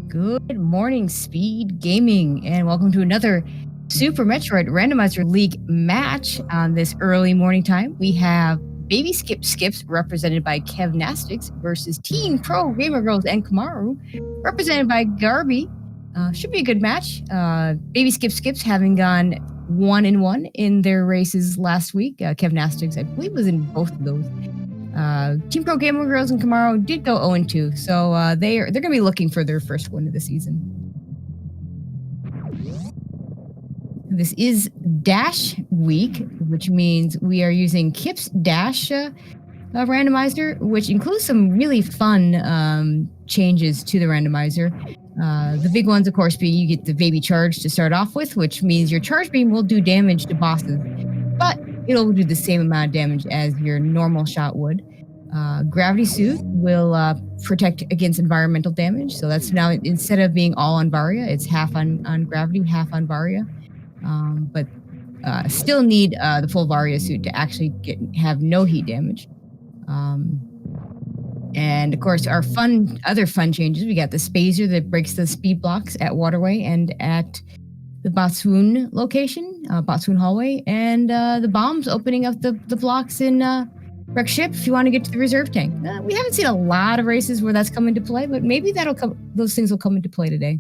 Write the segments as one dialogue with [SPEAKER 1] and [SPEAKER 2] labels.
[SPEAKER 1] Good morning, Speed Gaming, and welcome to another Super Metroid Randomizer League match. On this early morning time, we have BabySkipSkips, represented by Kevnastics, versus Teen Pro Gamer Girls and Komaru, represented by Garby. Should be a good match. BabySkipSkips having gone 1-1 in their races last week. Kevnastics, I believe, was in both of those. Team Pro Gamer Girls and Komaru did go 0-2, so they're going to be looking for their first win of the season. This is Dash Week, which means we are using Kip's Dash randomizer, which includes some really fun changes to the randomizer. The big ones, of course, being you get the baby charge to start off with, which means your charge beam will do damage to bosses, but it'll do the same amount of damage as your normal shot would. Gravity Suit will protect against environmental damage. So that's now, instead of being all on Varia, it's half on Gravity, half on Varia. But still need the full Varia suit to actually have no heat damage. And of course, our other fun changes, we got the Spazer that breaks the speed blocks at Waterway and at the Batsun location, Batsun Hallway, and the bombs opening up the blocks in Wreck Ship if you want to get to the reserve tank. We haven't seen a lot of races where that's come into play, but maybe those things will come into play today.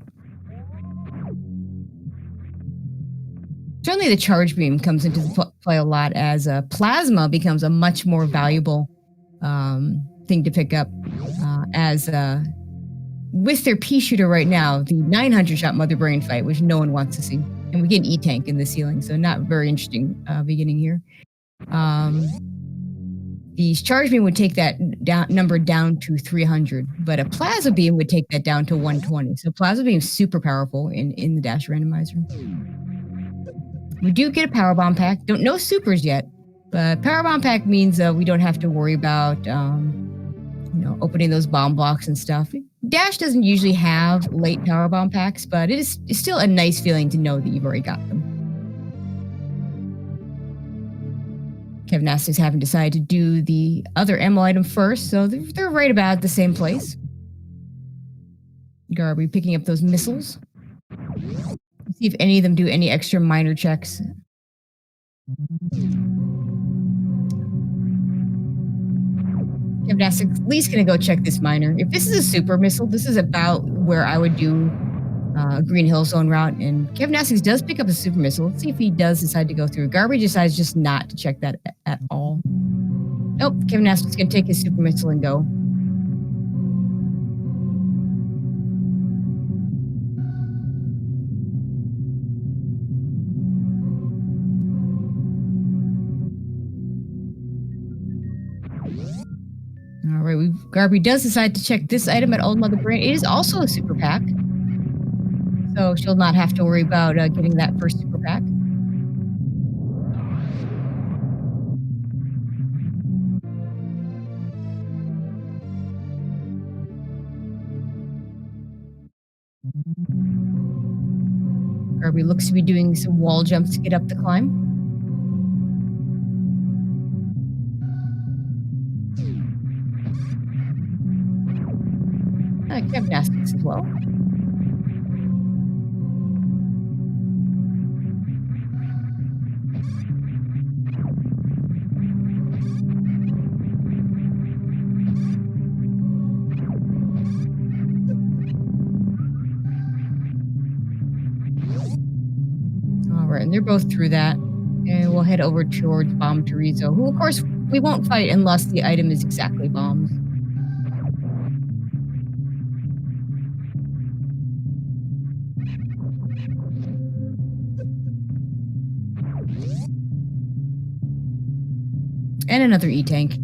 [SPEAKER 1] Certainly the charge beam comes into play a lot as plasma becomes a much more valuable thing to pick up as with their pea shooter right now, the 900 shot Mother Brain fight, which no one wants to see. And we get an E-tank in the ceiling, so not very interesting beginning here. The charge beam would take that number down to 300, but a plasma beam would take that down to 120. So plasma beam is super powerful in the Dash randomizer. We do get a power bomb pack. Don't know supers yet, but power bomb pack means we don't have to worry about opening those bomb blocks and stuff. Dash doesn't usually have late power bomb packs, but it's still a nice feeling to know that you've already got them. Kevnastics haven't decided to do the other ammo item first, so they're right about the same place. Garby picking up those missiles. See if any of them do any extra minor checks. Kevnastics at least gonna go check this minor. If this is a super missile, this is about where I would do Green Hill Zone route, and Kevnastics does pick up a super missile. Let's see if he does decide to go through. Garby decides just not to check that at all. Nope, Kevnastics gonna take his super missile and go. All right, Garby does decide to check this item at Old Mother Brain. It is also a super pack, so she'll not have to worry about getting that first super pack. Garby looks to be doing some wall jumps to get up the climb. Kevnastics as well. All right, and they're both through that. And we'll head over towards Bomb Chorizo, who, of course, we won't fight unless the item is exactly bombs. And another E-tank.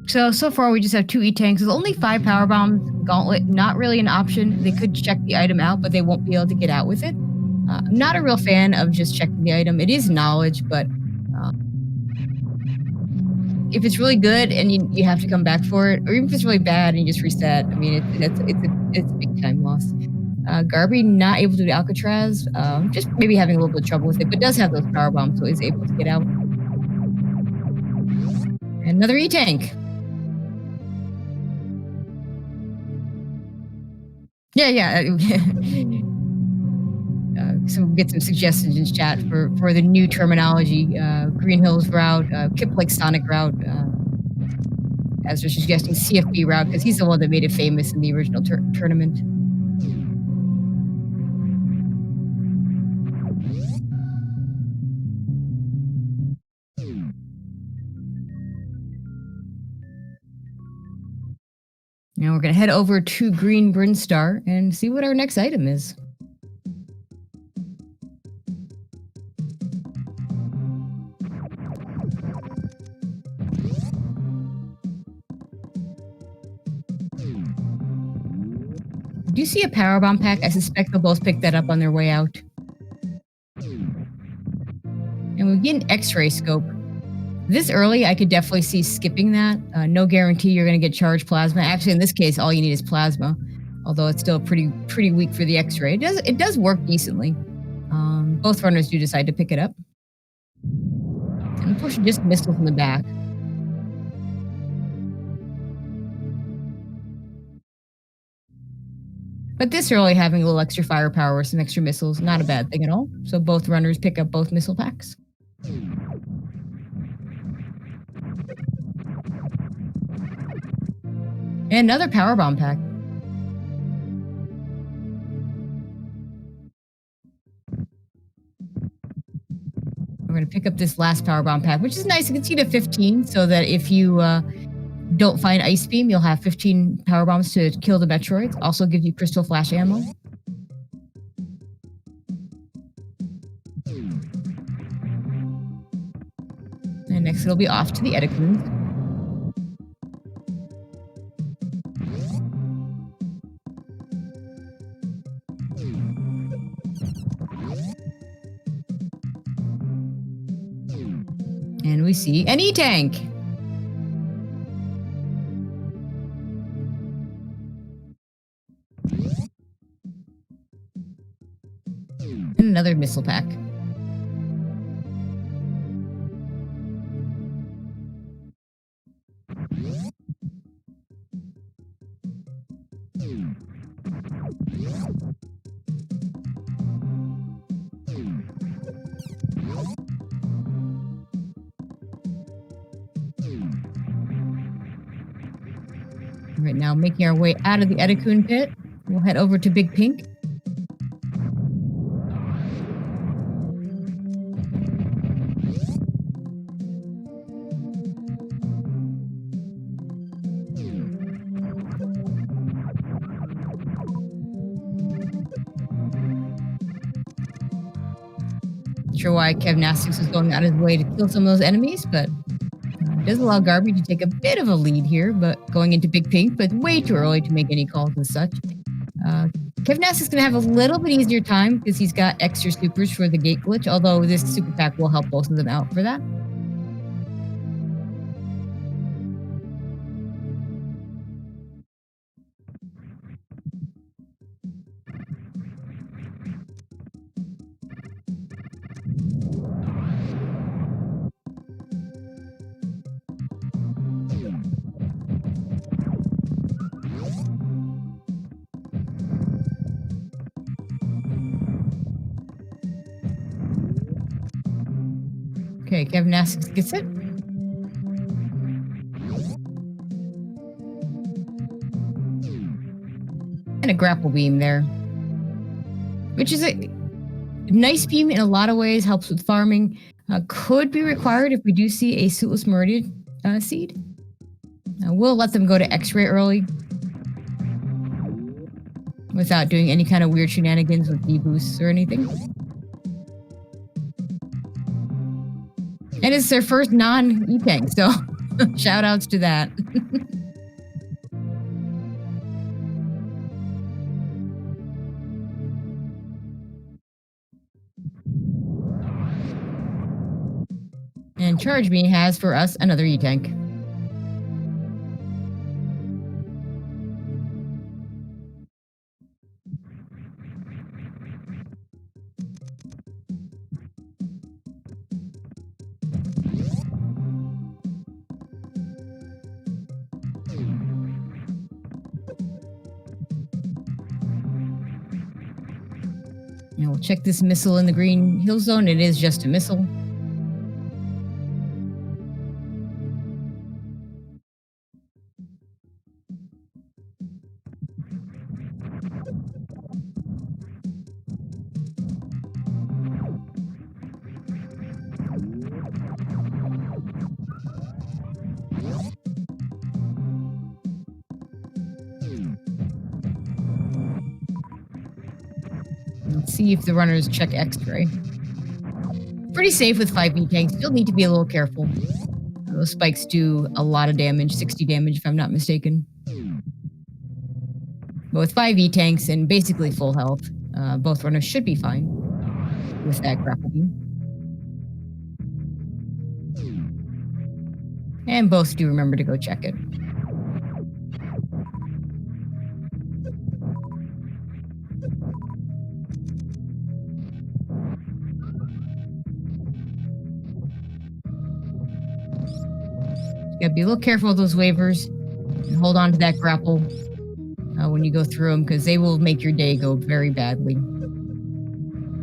[SPEAKER 1] So far we just have 2 E-tanks. There's only 5 power bombs. Gauntlet, not really an option. They could check the item out, but they won't be able to get out with it. I'm not a real fan of just checking the item. It is knowledge, but if it's really good and you have to come back for it, or even if it's really bad and you just reset, I mean, it's a big time loss. Garby not able to do Alcatraz, just maybe having a little bit of trouble with it, but does have those power bombs, so is able to get out. Another E-Tank. Yeah. So we'll get some suggestions in chat for the new terminology. Green Hills route, Kip like Sonic route, as they're suggesting CFB route, because he's the one that made it famous in the original tournament. Now we're going to head over to Green Brinstar and see what our next item is. Do you see a power bomb pack? I suspect they'll both pick that up on their way out. And we get an X-ray scope. This early, I could definitely see skipping that. No guarantee you're going to get charged plasma. Actually, in this case, all you need is plasma, although it's still pretty weak for the X-ray. It does work decently. Both runners do decide to pick it up. And of course, just missile from the back. But this early, having a little extra firepower or some extra missiles, not a bad thing at all. So both runners pick up both missile packs. And another power bomb pack. We're going to pick up this last power bomb pack, which is nice. You can see the 15, so that if you don't find Ice Beam, you'll have 15 power bombs to kill the Metroids. Also gives you Crystal Flash ammo. And next it'll be off to the Edicoons. And we see an E-Tank. And another missile pack. Right now, making our way out of the Edicoon pit, we'll head over to Big Pink. Not sure why Kev Nastix is going out of his way to kill some of those enemies, but does allow Garby to take a bit of a lead here, but going into Big Pink, but way too early to make any calls and such. Kev Nastix is going to have a little bit easier time because he's got extra supers for the gate glitch, although this super pack will help both of them out for that. Okay, Kevin Nastix gets it. And a grapple beam there. Which is a nice beam in a lot of ways, helps with farming. Could be required if we do see a Suitless Meridian seed. We'll let them go to X-ray early. Without doing any kind of weird shenanigans with deboosts or anything. And it's their first non-E-Tank, so shout outs to that. And Charge Me has for us another E-Tank. And we'll check this missile in the green hill zone. It is just a missile. Let's see if the runners check X-ray. Pretty safe with 5 E-Tanks. Still need to be a little careful. Those spikes do a lot of damage, 60 damage if I'm not mistaken. But with 5 E-Tanks and basically full health, both runners should be fine with that grapple beam. And both do remember to go check it. Gotta be a little careful with those waivers and hold on to that grapple when you go through them, because they will make your day go very badly.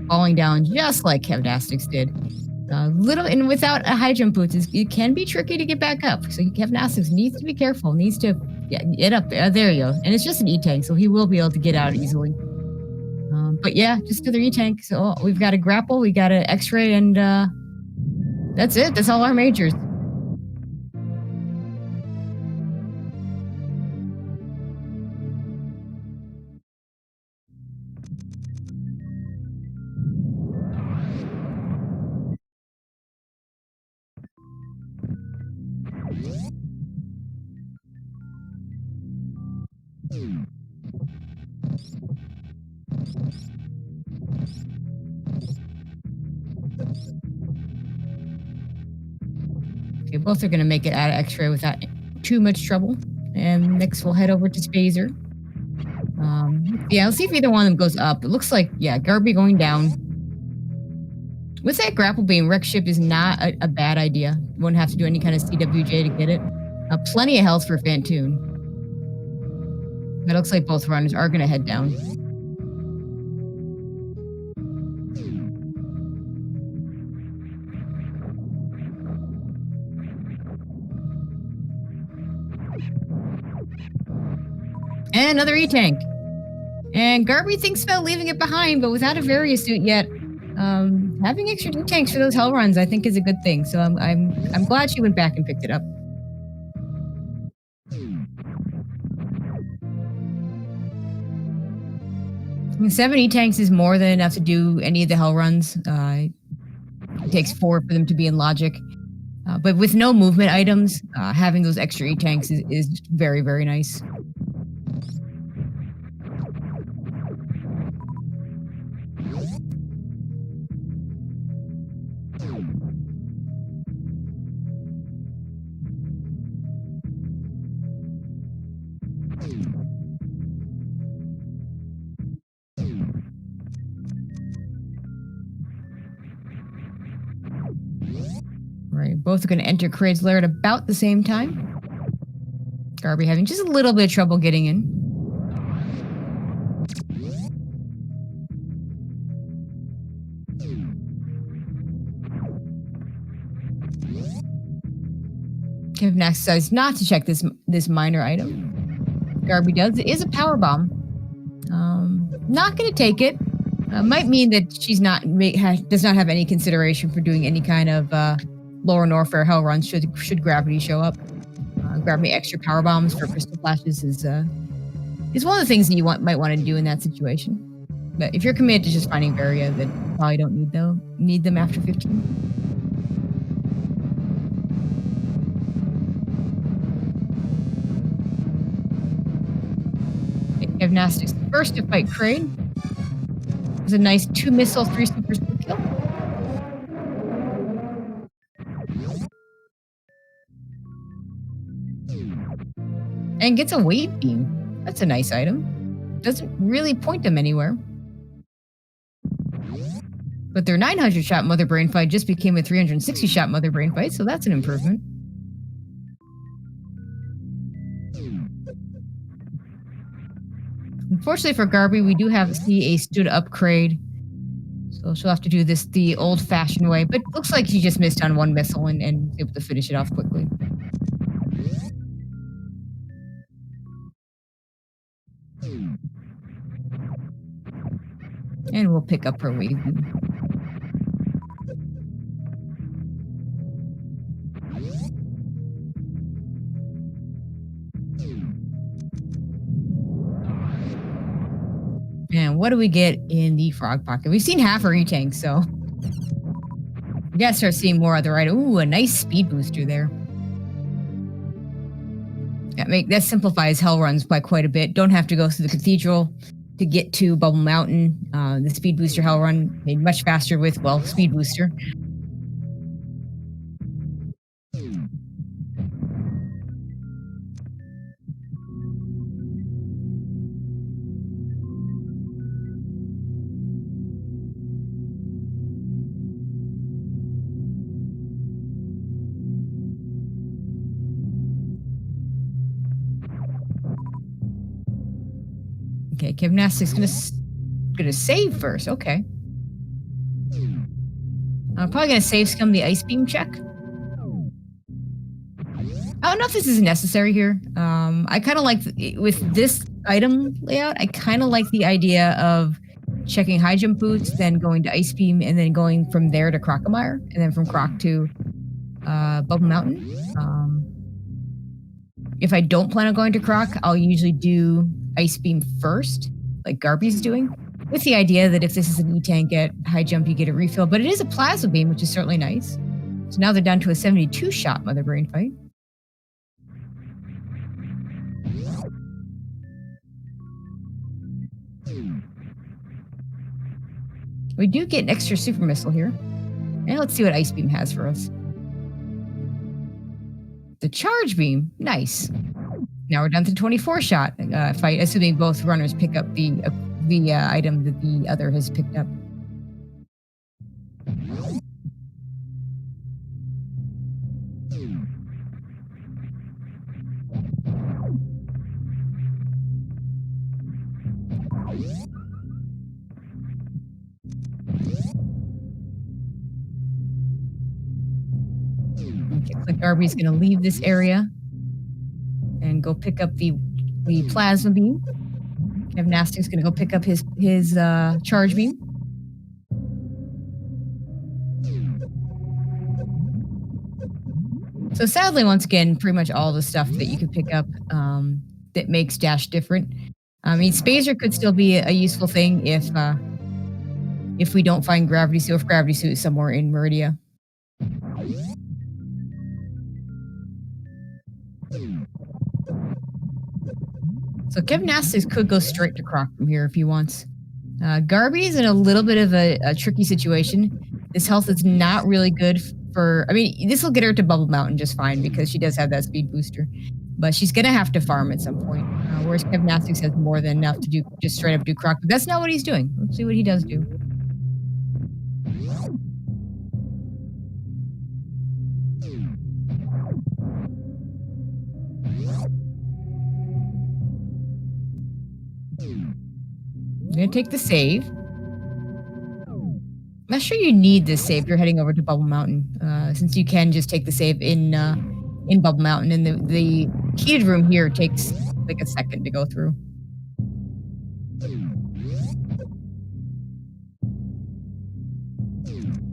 [SPEAKER 1] Falling down just like Kevnastics did. Little and without a high jump boots, it can be tricky to get back up. So Kevnastics needs to be careful, needs to get up there. There you go. And it's just an E-Tank, so he will be able to get out easily. But yeah, just another E-Tank. So we've got a grapple, we got an X-ray, and that's it. That's all our majors. Okay, both are going to make it out of X-ray without too much trouble. And next we'll head over to Spazer. Yeah, let's see if either one of them goes up. It looks like, yeah, Garby going down. With that grapple beam, wreck ship is not a bad idea. You won't have to do any kind of CWJ to get it. Plenty of health for Fantoon. It looks like both runners are going to head down. And another E-Tank. And Garby thinks about leaving it behind, but without a Various suit yet, having extra E-Tanks for those hell runs, I think, is a good thing. So I'm glad she went back and picked it up. I mean, 7 E-Tanks is more than enough to do any of the hell runs. It takes 4 for them to be in logic. But with no movement items, having those extra E-Tanks is very, very nice. Right, both are going to enter Kraid's lair at about the same time. Garby having just a little bit of trouble getting in. Kevin decides not to check this minor item. Garby does. It is a power bomb. Not going to take it. Might mean that she's does not have any consideration for doing any kind of lower Norfair hell runs should gravity show up. Grabbing extra power bombs for crystal flashes is one of the things that you might want to do in that situation. But if you're committed to just finding Varia, then you probably don't need them after 15. Gymnastics first to fight Kraid. It was a nice 2 missile, 3 super kill. And gets a wave beam. That's a nice item. Doesn't really point them anywhere. But their 900-shot Mother Brain Fight just became a 360-shot Mother Brain Fight, so that's an improvement. Unfortunately for Garby, we do see a stood upgrade. So she'll have to do this the old-fashioned way. But looks like she just missed on one missile and was able to finish it off quickly. And we'll pick up her wave beam. And what do we get in the frog pocket? We've seen half her E-Tank, so we gotta start seeing more other items. Ooh, a nice speed booster there. That simplifies hell runs by quite a bit. Don't have to go through the cathedral to get to Bubble Mountain. The speed booster hell run made much faster with, well, speed booster. Okay, Gymnastics gonna save first. Okay. I'm probably gonna save scum the ice beam check. I don't know if this is necessary here. I kind of like with this item layout. I kind of like the idea of checking high jump boots, then going to ice beam, and then going from there to Crocomire, and then from Croc to Bubble Mountain. If I don't plan on going to Croc, I'll usually do ice beam first, like Garby's doing, with the idea that if this is an E-Tank at high jump, you get a refill. But it is a plasma beam, which is certainly nice. So now they're down to a 72-shot Mother Brain Fight. We do get an extra super missile here. And let's see what ice beam has for us. The charge beam, nice. Now we're down to 24-shot fight, assuming both runners pick up the item that the other has picked up. Okay, so Garby's going to leave this area and go pick up the plasma beam. Gymnastics going to go pick up his charge beam. So sadly, once again, pretty much all the stuff that you could pick up that makes Dash different. I mean, Spazer could still be a useful thing if we don't find Gravity Suit, if Gravity Suit is somewhere in Meridia. So Gymnastics could go straight to Croc from here if he wants. Garby's in a little bit of a tricky situation. This health is not really good for... I mean, this will get her to Bubble Mountain just fine because she does have that speed booster. But she's going to have to farm at some point. Whereas Gymnastics has more than enough to do just straight up do Croc. But that's not what he's doing. Let's see what he does do. I'm going to take the save. I'm not sure you need this save if you're heading over to Bubble Mountain, since you can just take the save in Bubble Mountain, and the heated room here takes like a second to go through.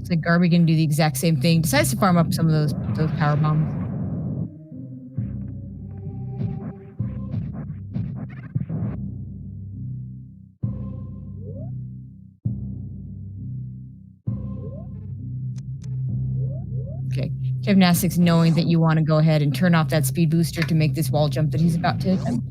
[SPEAKER 1] So Garby can do the exact same thing. Decides to farm up some of those power bombs. Okay, Gymnastics knowing that you want to go ahead and turn off that speed booster to make this wall jump that he's about to attempt.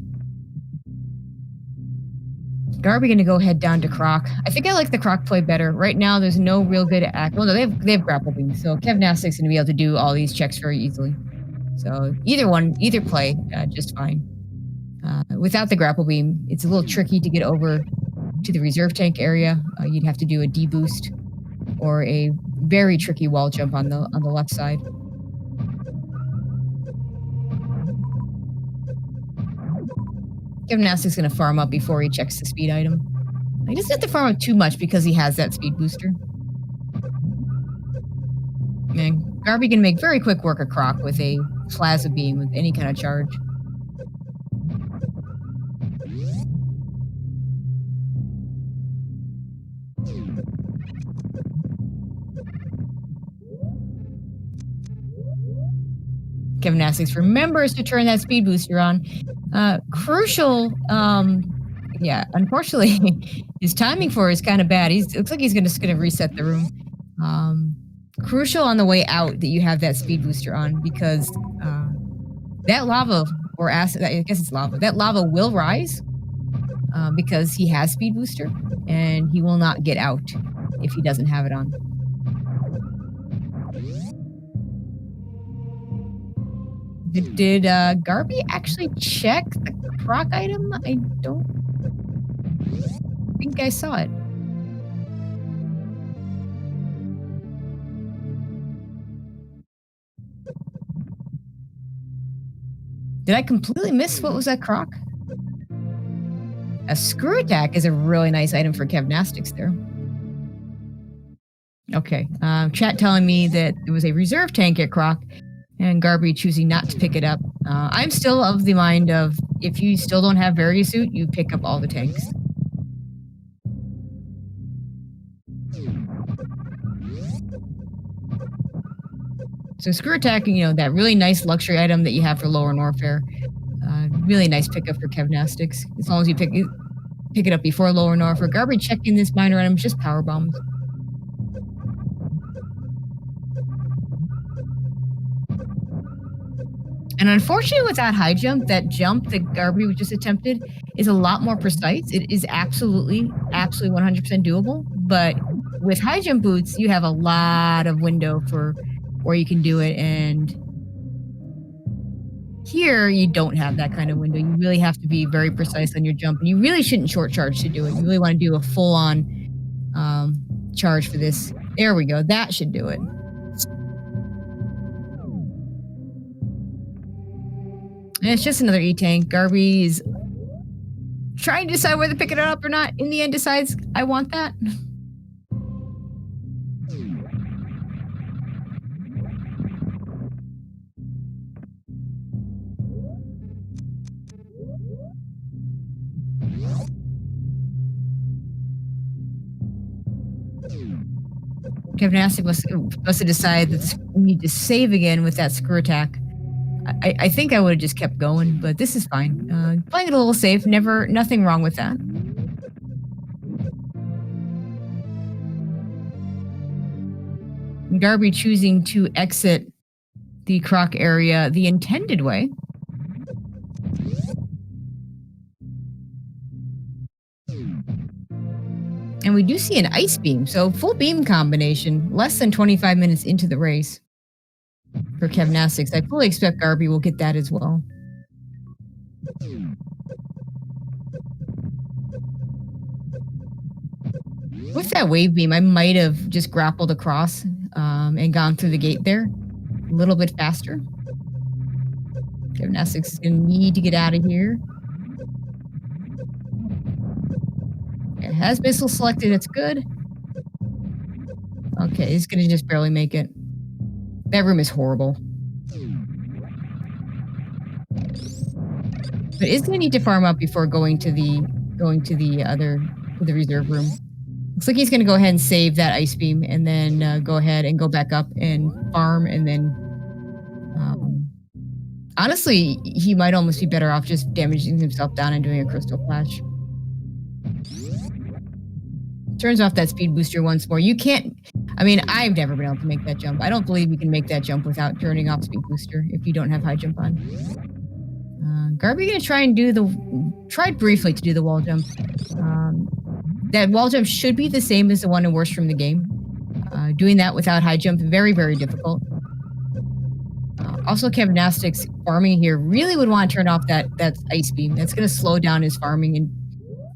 [SPEAKER 1] Garby gonna go head down to Croc. I think I like the Croc play better. Right now, there's no real good well, no, they have grapple beam, so Gymnastics gonna be able to do all these checks very easily. So either play, just fine. Without the grapple beam, it's a little tricky to get over to the reserve tank area. You'd have to do a D-boost or a very tricky wall jump on the left side. Gymnastic's gonna farm up before he checks the speed item. He doesn't have to farm up too much because he has that speed booster. And Garby can make very quick work of Croc with a plasma beam with any kind of charge. Gymnastics remembers to turn that speed booster on. Crucial, yeah, unfortunately, his timing for it is kind of bad. It looks like he's just gonna reset the room. Crucial on the way out that you have that speed booster on, because that lava or acid, I guess it's lava, that lava will rise because he has speed booster, and he will not get out if he doesn't have it on. Did Garby actually check the Croc item? I don't think I saw it. Did I completely miss what was that Croc? A screw attack is a really nice item for Kevnastics there. Okay, chat telling me that there was a reserve tank at Croc, and Garby choosing not to pick it up. I'm still of the mind of, if you still don't have Variosuit, you pick up all the tanks. So screw attacking, you know, that really nice luxury item that you have for Lower Norfair. Really nice pickup for Kevnastics. As long as you pick it up before Lower Norfair. Garby checking this minor item, just power bombs. And unfortunately, with that high jump, that jump that Garby just attempted is a lot more precise. It is absolutely 100% doable. But with high jump boots, you have a lot of window for where you can do it. And here, you don't have that kind of window. You really have to be very precise on your jump. And you really shouldn't short charge to do it. You really want to do a full-on charge for this. There we go. That should do it. And it's just another E-tank. Garby is trying to decide whether to pick it up or not. In the end, decides, I want that. Kevnastic must have decided that we need to save again with that screw attack. I think I would have just kept going, but this is fine. Playing it a little safe, nothing wrong with that. Garby choosing to exit the Croc area the intended way. And we do see an ice beam, so full beam combination, less than 25 minutes into the race. For Kevnastics, I fully expect Garby will get that as well. With that wave beam, I might have just grappled across and gone through the gate there a little bit faster. Kevnastics is going to need to get out of here. It has missile selected, it's good. Okay, he's going to just barely make it. That room is horrible. But it's going to need to farm up before going to the reserve room. Looks like he's going to go ahead and save that ice beam, and then go ahead and go back up and farm, and then honestly, he might almost be better off just damaging himself down and doing a crystal flash. Turns off that speed booster once more. You can't. I mean, I've never been able to make that jump. I don't believe you can make that jump without turning off speed booster if you don't have high jump on. Garby gonna tried briefly to do the wall jump. That wall jump should be the same as the one in Worst from the Game. Doing that without high jump, very, very difficult. Also, Gymnastics farming here really would want to turn off that ice beam. That's going to slow down his farming. And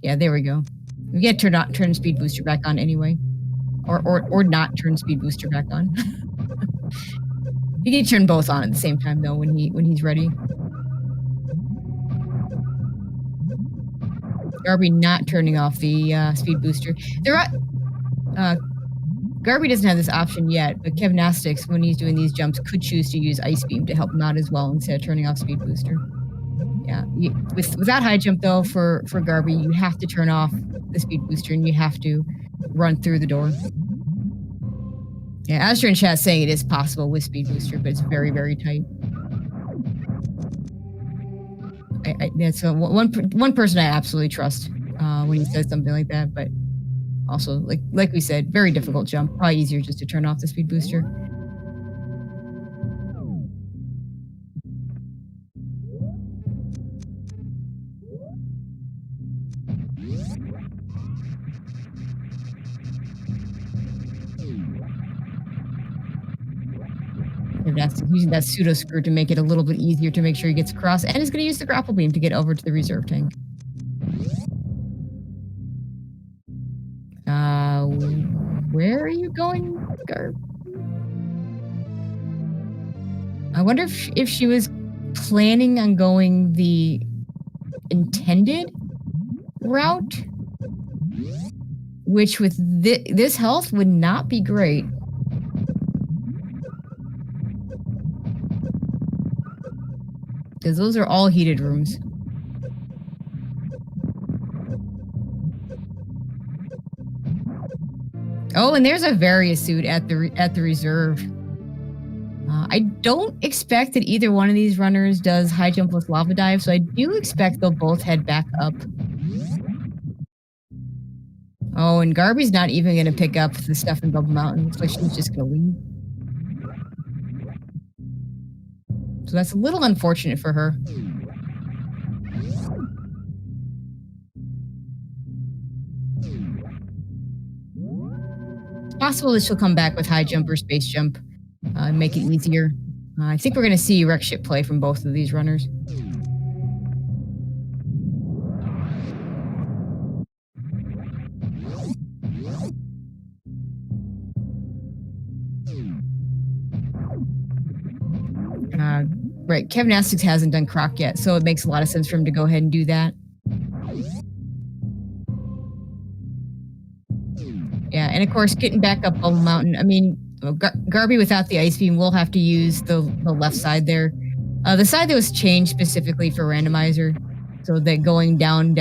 [SPEAKER 1] yeah, there we go. We get to turn speed booster back on anyway, or not turn speed booster back on. You can turn both on at the same time though when he's ready. Garby not turning off the speed booster. There are Garby doesn't have this option yet, but Gymnastics, when he's doing these jumps, could choose to use Ice Beam to help him out as well instead of turning off Speed Booster. Yeah, without high jump though, for Garby, you have to turn off the Speed Booster and you have to run through the door. Yeah, Asher in chat saying it is possible with Speed Booster, but it's very, very tight. That's one person I absolutely trust when he says something like that, but also, like we said, very difficult jump. Probably easier just to turn off the speed booster. And that's using that pseudo screw to make it a little bit easier to make sure he gets across, and he's going to use the grapple beam to get over to the reserve tank. Where are you going, Garb? I wonder if she was planning on going the intended route, which with this health would not be great. Because those are all heated rooms. Oh, and there's a Varia suit at the reserve. I don't expect that either one of these runners does high jump with lava dive, so I do expect they'll both head back up. Oh, and Garby's not even going to pick up the stuff in Bubble Mountain. Looks like she's just going to leave. So that's a little unfortunate for her. It's possible that she'll come back with high jump or space jump and make it easier. I think we're going to see wreck ship play from both of these runners. Right, Gymnastics hasn't done Croc yet, so it makes a lot of sense for him to go ahead and do that. Yeah, and of course, getting back up Bubble Mountain. I mean, Garby without the ice beam will have to use the left side there. The side that was changed specifically for Randomizer, so that going down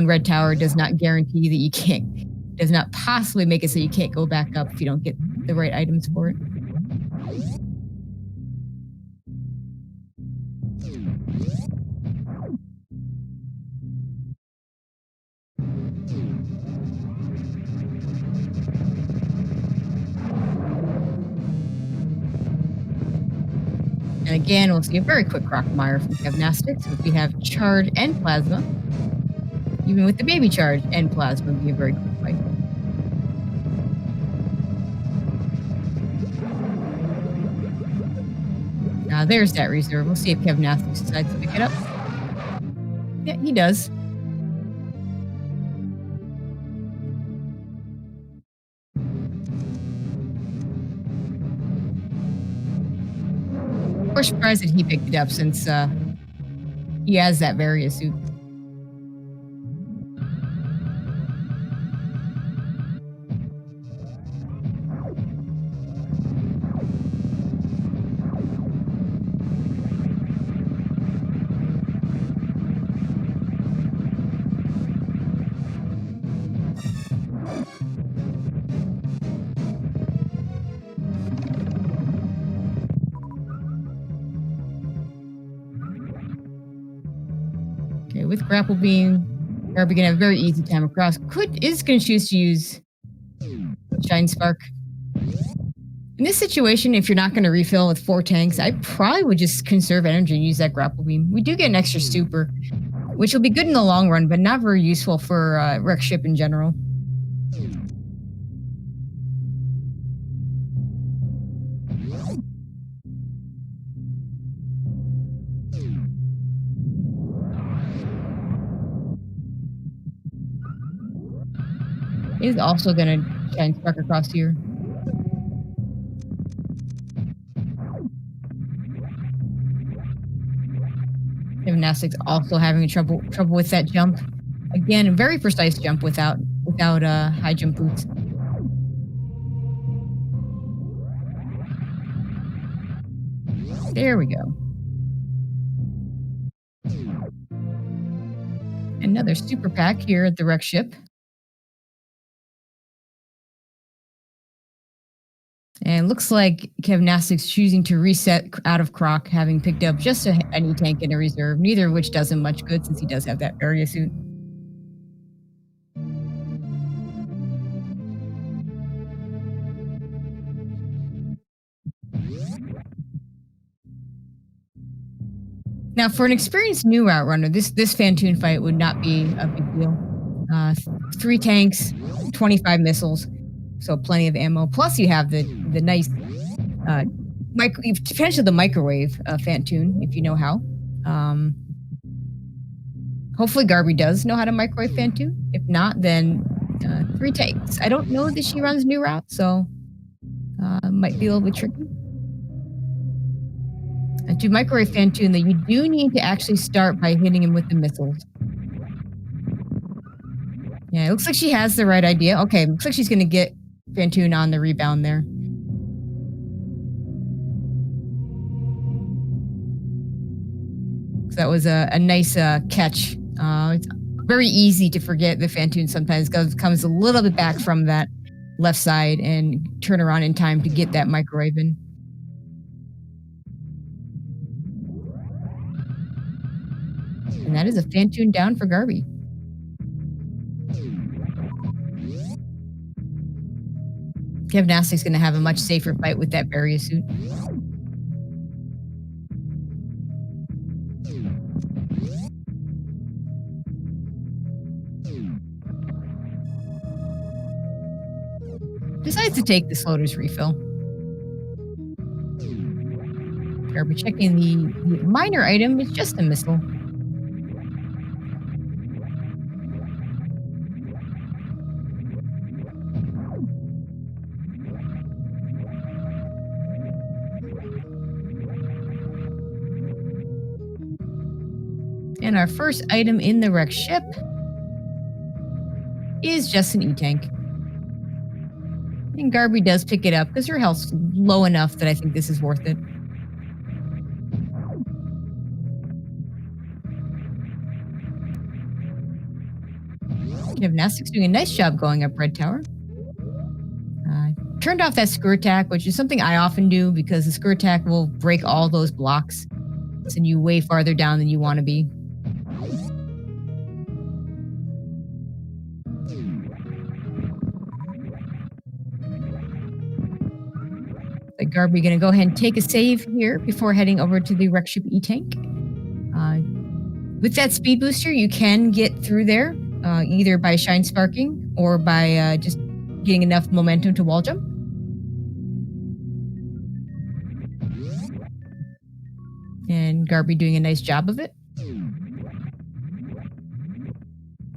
[SPEAKER 1] Red Tower does not guarantee that you can't, does not possibly make it so you can't go back up if you don't get the right items for it. And again, we'll see a very quick Rockmire from Gymnastics. If we have Charge and Plasma, even with the Baby Charge and Plasma, it'll be a very quick fight. There's that reserve. We'll see if Gymnastics decides to pick it up. Yeah, he does. We're surprised that he picked it up since he has that Varia suit. With Grapple Beam, Garby gonna have a very easy time across. Is gonna choose to use Shine Spark. In this situation, if you're not gonna refill with 4 tanks, I probably would just conserve energy and use that Grapple Beam. We do get an extra super, which will be good in the long run, but not very useful for wreck ship in general. Is also gonna shine spark across here. Gymnastics also having trouble with that jump. Again, a very precise jump without high jump boots. There we go. Another super pack here at the wreck ship. And it looks like Gymnastics choosing to reset out of Croc, having picked up just an E-Tank and a reserve, neither of which does him much good since he does have that area suit. Now, for an experienced new route runner, this Fantoon fight would not be a big deal. 3 tanks, 25 missiles, so plenty of ammo. Plus, you have the nice potentially the microwave Fantoon, if you know how. Hopefully, Garby does know how to microwave Fantoon. If not, then 3 tanks. I don't know that she runs new route, so might be a little bit tricky. To microwave Fantoon, though, you do need to actually start by hitting him with the missiles. Yeah, it looks like she has the right idea. Okay, looks like she's going to get Fantoon on the rebound there. So that was a nice catch. It's very easy to forget that Fantoon sometimes comes a little bit back from that left side and turn around in time to get that microwave in. And that is a Fantoon down for Garby. Gymnastics going to have a much safer fight with that barrier suit. Decides to take the floater's refill. Garby checking the minor item. It's just a missile. And our first item in the wreck ship is just an E-Tank. And Garby does pick it up because her health's low enough that I think this is worth it. Gymnastics doing a nice job going up Red Tower. Turned off that screw attack, which is something I often do because the screw attack will break all those blocks. Send you way farther down than you want to be. Like Garby going to go ahead and take a save here before heading over to the wreck ship E-Tank. With that speed booster, you can get through there either by shine sparking or by just getting enough momentum to wall jump. And Garby doing a nice job of it.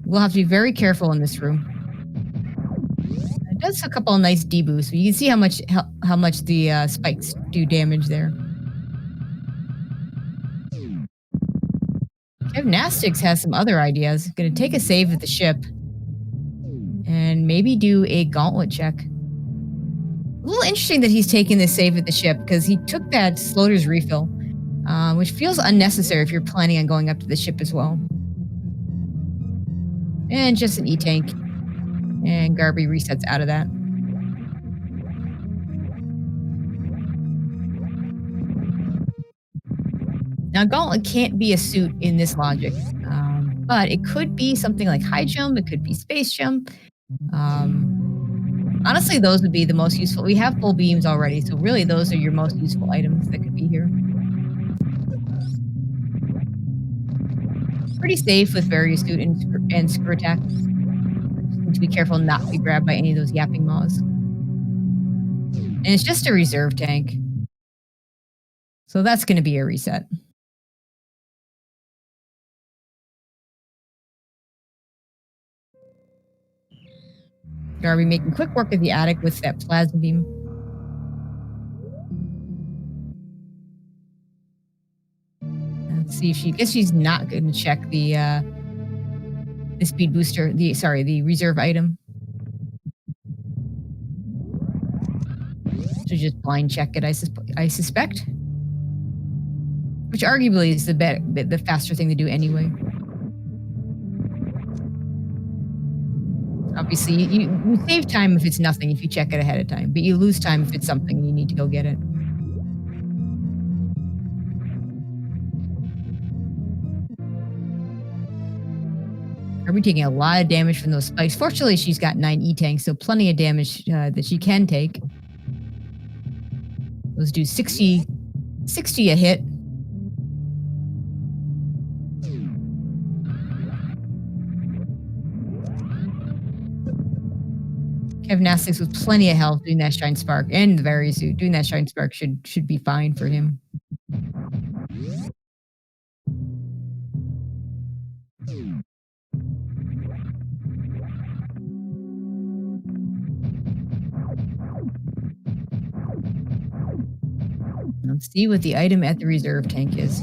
[SPEAKER 1] We'll have to be very careful in this room. It does a couple of nice deboosts. You can see how much the spikes do damage there. Gymnastics has some other ideas. Going to take a save at the ship and maybe do a gauntlet check. A little interesting that he's taking this save at the ship because he took that floater's refill, which feels unnecessary if you're planning on going up to the ship as well. And just an E-Tank. And Garby resets out of that. Now, Gauntlet can't be a suit in this logic, but it could be something like high jump. It could be space jump. Honestly, those would be the most useful. We have full beams already, so really those are your most useful items that could be here. Pretty safe with various suit and screw attack. Need to be careful not to be grabbed by any of those yapping maws. And it's just a reserve tank. So that's going to be a reset. Garby making quick work of the attic with that plasma beam. Let's see if she. Guess she's not going to check the speed booster. The reserve item. So just blind check it. I suspect. Which arguably is the faster thing to do anyway. Obviously, you save time if it's nothing, if you check it ahead of time, but you lose time if it's something and you need to go get it. Are we taking a lot of damage from those spikes? Fortunately, she's got 9 E-tanks, so plenty of damage that she can take. Those do 60 a hit. Gymnastics with plenty of health doing that Shine Spark, and the Very Suit doing that Shine Spark should be fine for him. Let's see what the item at the reserve tank is.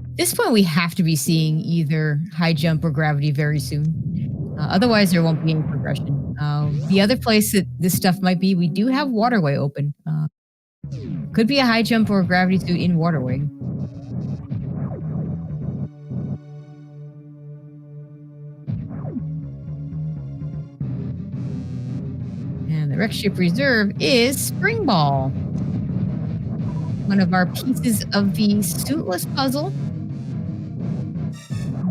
[SPEAKER 1] At this point, we have to be seeing either high jump or gravity very soon. Otherwise, there won't be any progression. The other place that this stuff might be, we do have waterway open. Could be a high jump or a gravity suit in waterway. And the wreck ship reserve is Spring Ball. One of our pieces of the suitless puzzle.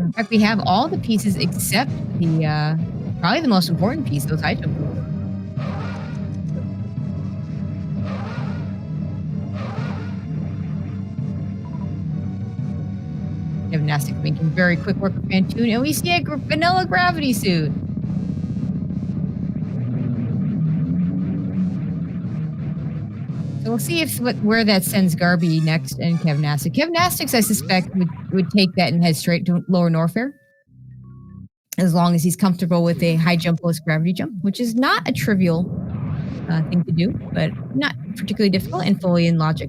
[SPEAKER 1] In fact, we have all the pieces except the probably the most important piece, those high jump rules. Gymnastics making very quick work of Phantoon, and we see a vanilla gravity suit. So we'll see where that sends Garby next and Kevnastic. Kevnastics, I suspect, would take that and head straight to Lower Norfair. As long as he's comfortable with a high jump plus gravity jump, which is not a trivial thing to do, but not particularly difficult and fully in logic.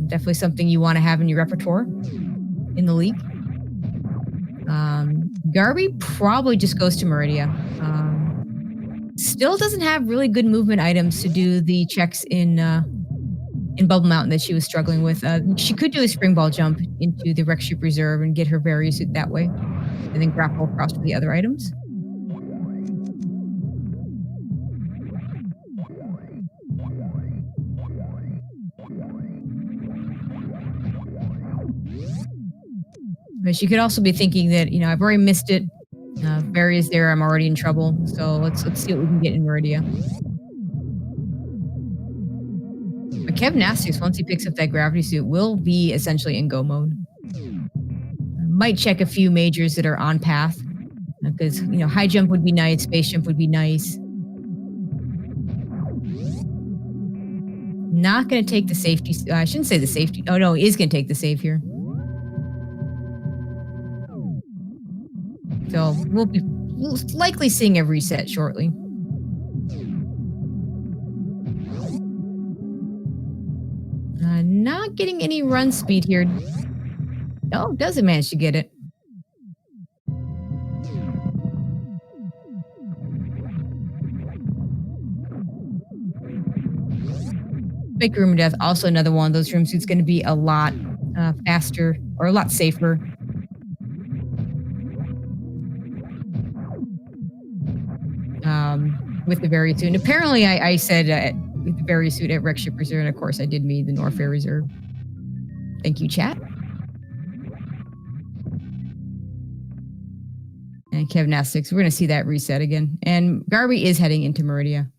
[SPEAKER 1] Definitely something you want to have in your repertoire in the league. Garby probably just goes to Meridia. Still doesn't have really good movement items to do the checks in Bubble Mountain that she was struggling with. She could do a spring ball jump into the wreck ship reserve and get her various suit that way, and then grapple across for the other items. But she could also be thinking that, I've already missed it. Barry is there. I'm already in trouble. So let's see what we can get in Meridia. But Kevnastics, once he picks up that gravity suit, will be essentially in go mode. Might check a few majors that are on path. Because, high jump would be nice. Space jump would be nice. Not going to take the safety. I shouldn't say the safety. Oh, no, he is going to take the save here. So we'll be likely seeing a reset shortly. Not getting any run speed here. No, doesn't manage to get it. Fake Room of Death, also another one of those room suits, going to be a lot faster or a lot safer. With the Very Suit. And apparently I said with the Very Suit at Wreck Ship Reserve, and of course I did mean the Norfair Reserve. Thank you, chat. And Kevnastics, we're going to see that reset again. And Garby is heading into Meridia,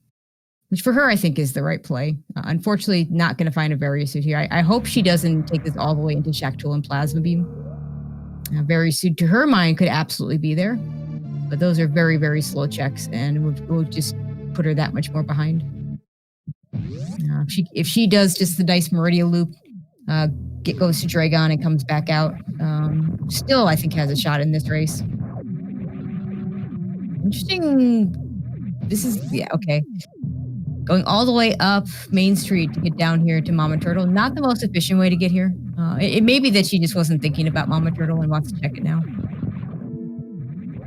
[SPEAKER 1] which for her I think is the right play. Unfortunately, not going to find a Very Suit here. I hope she doesn't take this all the way into Shaktul and Plasma Beam. Very Suit, to her mind, could absolutely be there. But those are very, very slow checks, and we'll just put her that much more behind. If she does just the Dice Meridia loop, goes to Dragon and comes back out, still I think has a shot in this race. Interesting. This is, yeah, okay. Going all the way up Main Street to get down here to Mama Turtle. Not the most efficient way to get here. It may be that she just wasn't thinking about Mama Turtle and wants to check it now.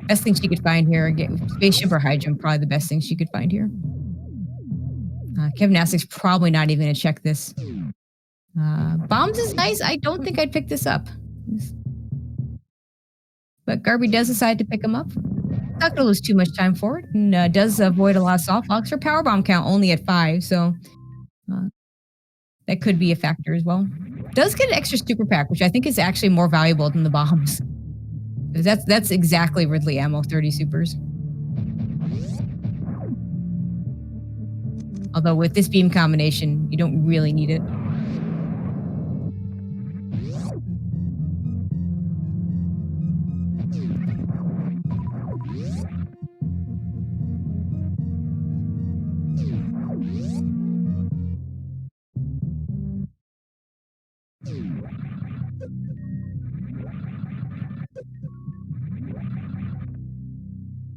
[SPEAKER 1] Best thing she could find here, spaceship or high jump, probably the best thing she could find here. Kevin Nassik's probably not even going to check this. Bombs is nice. I don't think I'd pick this up. But Garby does decide to pick him up. Not going to lose too much time for it, and does avoid a lot of soft locks. Her power bomb count only at 5, so that could be a factor as well. Does get an extra super pack, which I think is actually more valuable than the bombs. That's exactly Ridley ammo, 30 supers. Although with this beam combination, you don't really need it.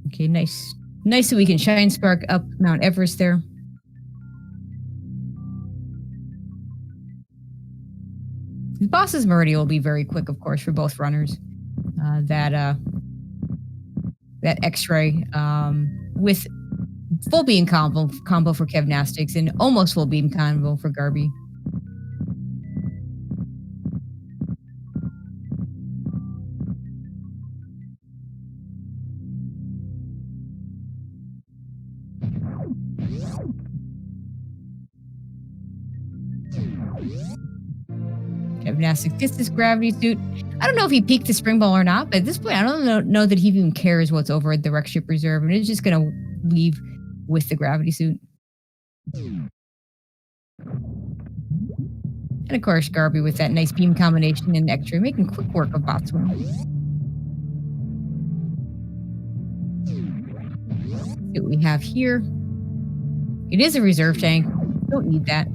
[SPEAKER 1] Okay, nice. Nice that we can shine spark up Mount Everest there. The boss's Meridian will be very quick, of course, for both runners. That X-ray with full beam combo for Kevnastics and almost full beam combo for Garby. Kevnastics gets this gravity suit. I don't know if he peaked the spring ball or not, but at this point, I don't know that he even cares what's over at the Wreck Ship Reserve, and it's just going to leave with the gravity suit. And of course, Garby with that nice beam combination and X-ray, making quick work of Botswana. See what we have here. It is a reserve tank. Don't need that.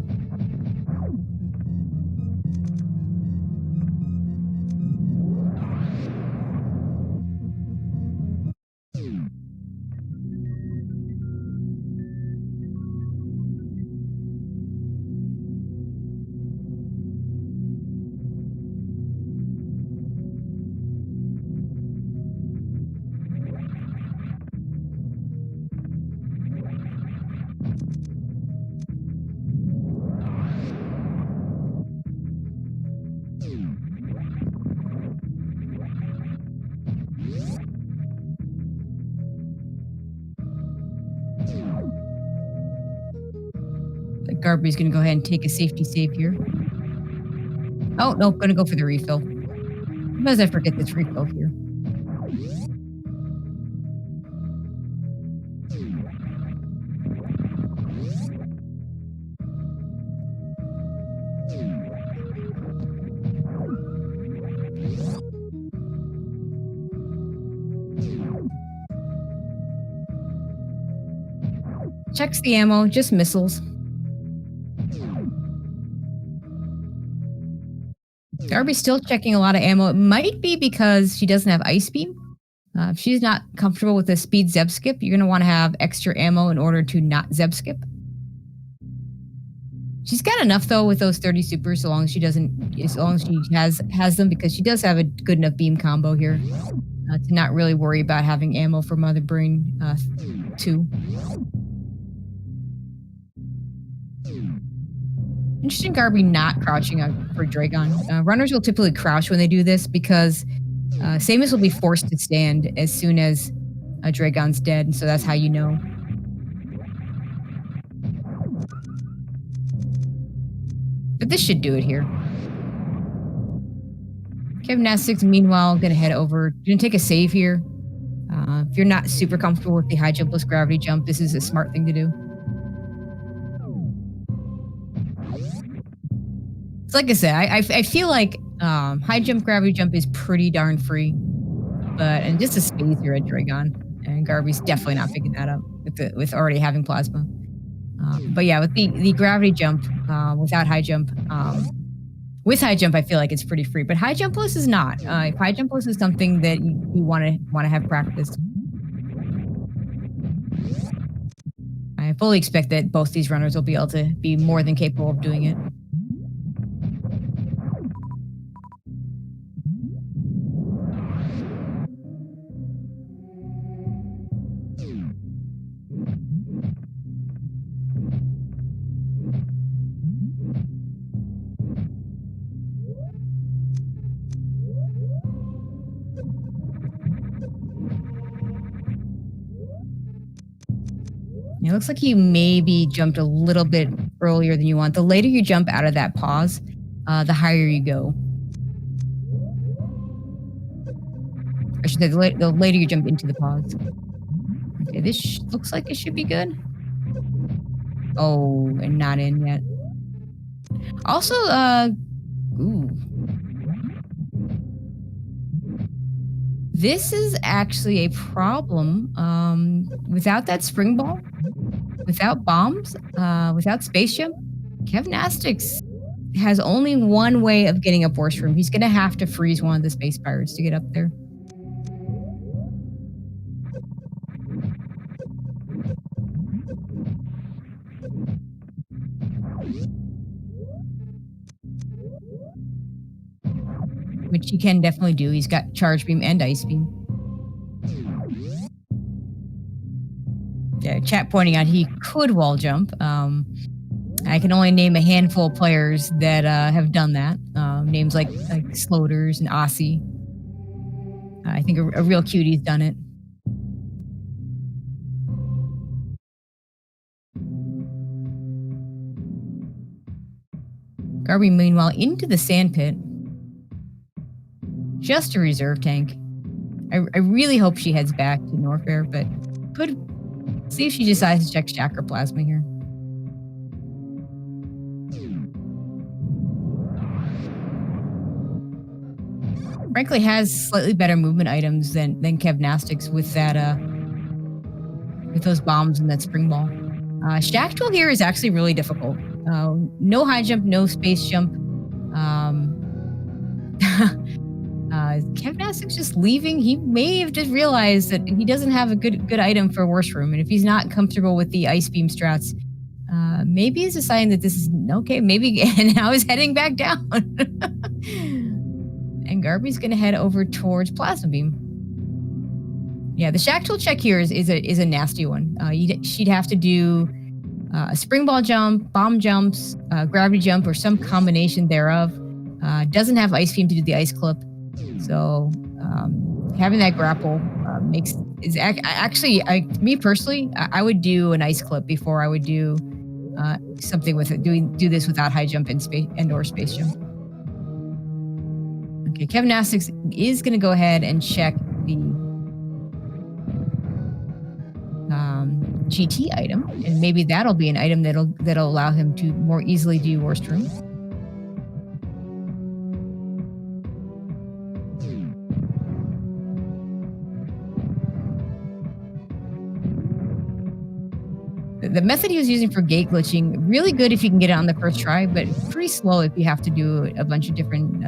[SPEAKER 1] Garby's going to go ahead and take a safety save here. Oh, no, going to go for the refill. Sometimes I forget this refill here. Checks the ammo, just missiles. Garby's still checking a lot of ammo. It might be because she doesn't have Ice Beam. If she's not comfortable with the speed Zeb Skip, you're going to want to have extra ammo in order to not Zeb Skip. She's got enough though with those 30 supers, as long as she has them, because she does have a good enough beam combo here to not really worry about having ammo for Mother Brain 2. Interesting Garby not crouching for Dragon. Runners will typically crouch when they do this because Samus will be forced to stand as soon as Dragon's dead, and so that's how you know. But this should do it here. Kevnastics, meanwhile, gonna head over. Gonna take a save here. If you're not super comfortable with the high jumpless gravity jump, this is a smart thing to do. Like I said, I feel like high jump, gravity jump is pretty darn free, and just a space here at Dragon, and Garby's definitely not picking that up with already having plasma. But yeah, with the gravity jump, without high jump, with high jump, I feel like it's pretty free. But high jumpless is not. If high jumpless is something that you want to have practiced. I fully expect that both these runners will be able to be more than capable of doing it. It looks like you maybe jumped a little bit earlier than you want. The later you jump out of that pause, the higher you go. I should say the later you jump into the pause. Okay, this looks like it should be good. Oh, and not in yet. Also, ooh. This is actually a problem. Without that spring ball, without bombs, without space jump, Kevnastics has only one way of getting up Worst Room. He's going to have to freeze one of the space pirates to get up there. Which he can definitely do. He's got Charge Beam and Ice Beam. Yeah, chat pointing out he could wall jump. I can only name a handful of players that have done that. Names like Sloters and Aussie. I think a real cutie's done it. Garby, meanwhile, into the sand pit. Just a reserve tank. I really hope she heads back to Norfair, but could see if she decides to check Chakra Plasma here. Frankly, has slightly better movement items than Kevnastics with that with those bombs and that spring ball. Shactual here is actually really difficult. No high jump, no space jump. Kevnastics just leaving. He may have just realized that he doesn't have a good item for Worst Room, and if he's not comfortable with the Ice Beam strats, maybe he's deciding that this is okay. Maybe and now he's heading back down. And Garby's going to head over towards Plasma Beam. Yeah, the Shactual check here is a nasty one. She'd have to do a spring ball jump, bomb jumps, gravity jump, or some combination thereof. Doesn't have Ice Beam to do the ice clip. So having that grapple me personally, I would do an ice clip before I would do something with it. Do this without high jump and or space jump. Okay, Kevnastics is going to go ahead and check the GT item, and maybe that'll be an item that'll allow him to more easily do Worst Room. The method he was using for gate glitching, really good if you can get it on the first try, but pretty slow if you have to do a bunch of different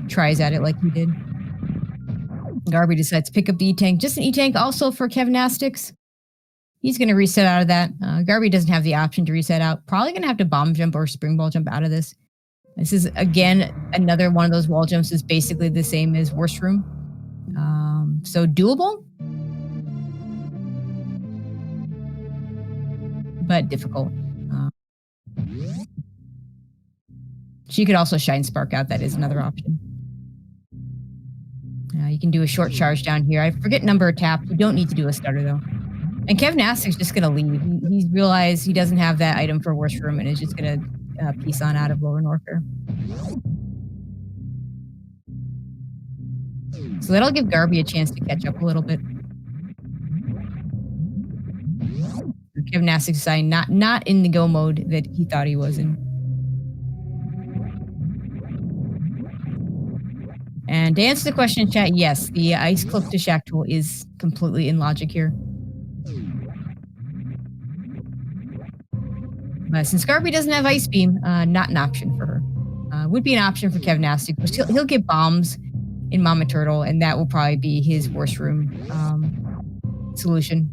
[SPEAKER 1] tries at it like he did. Garby decides to pick up the E-Tank. Just an E-Tank also for Kevnastics. He's going to reset out of that. Garby doesn't have the option to reset out. Probably going to have to bomb jump or spring ball jump out of this. This is, again, another one of those wall jumps is basically the same as Worst Room. So doable, but difficult. She could also Shine Spark out. That is another option. You can do a short charge down here. I forget number of taps. You don't need to do a stutter, though. And Kevnastics just going to leave. He's realized he doesn't have that item for Worst Room and is just going to piece on out of Lower Norfair. So that'll give Garby a chance to catch up a little bit. Kevnastics decided not in the go mode that he thought he was in. And to answer the question in chat, yes, the ice clip to Shactual is completely in logic here. But since Garby doesn't have Ice Beam, not an option for her. Would be an option for Kevnastics, but he'll get bombs in Mama Turtle, and that will probably be his Worst Room solution.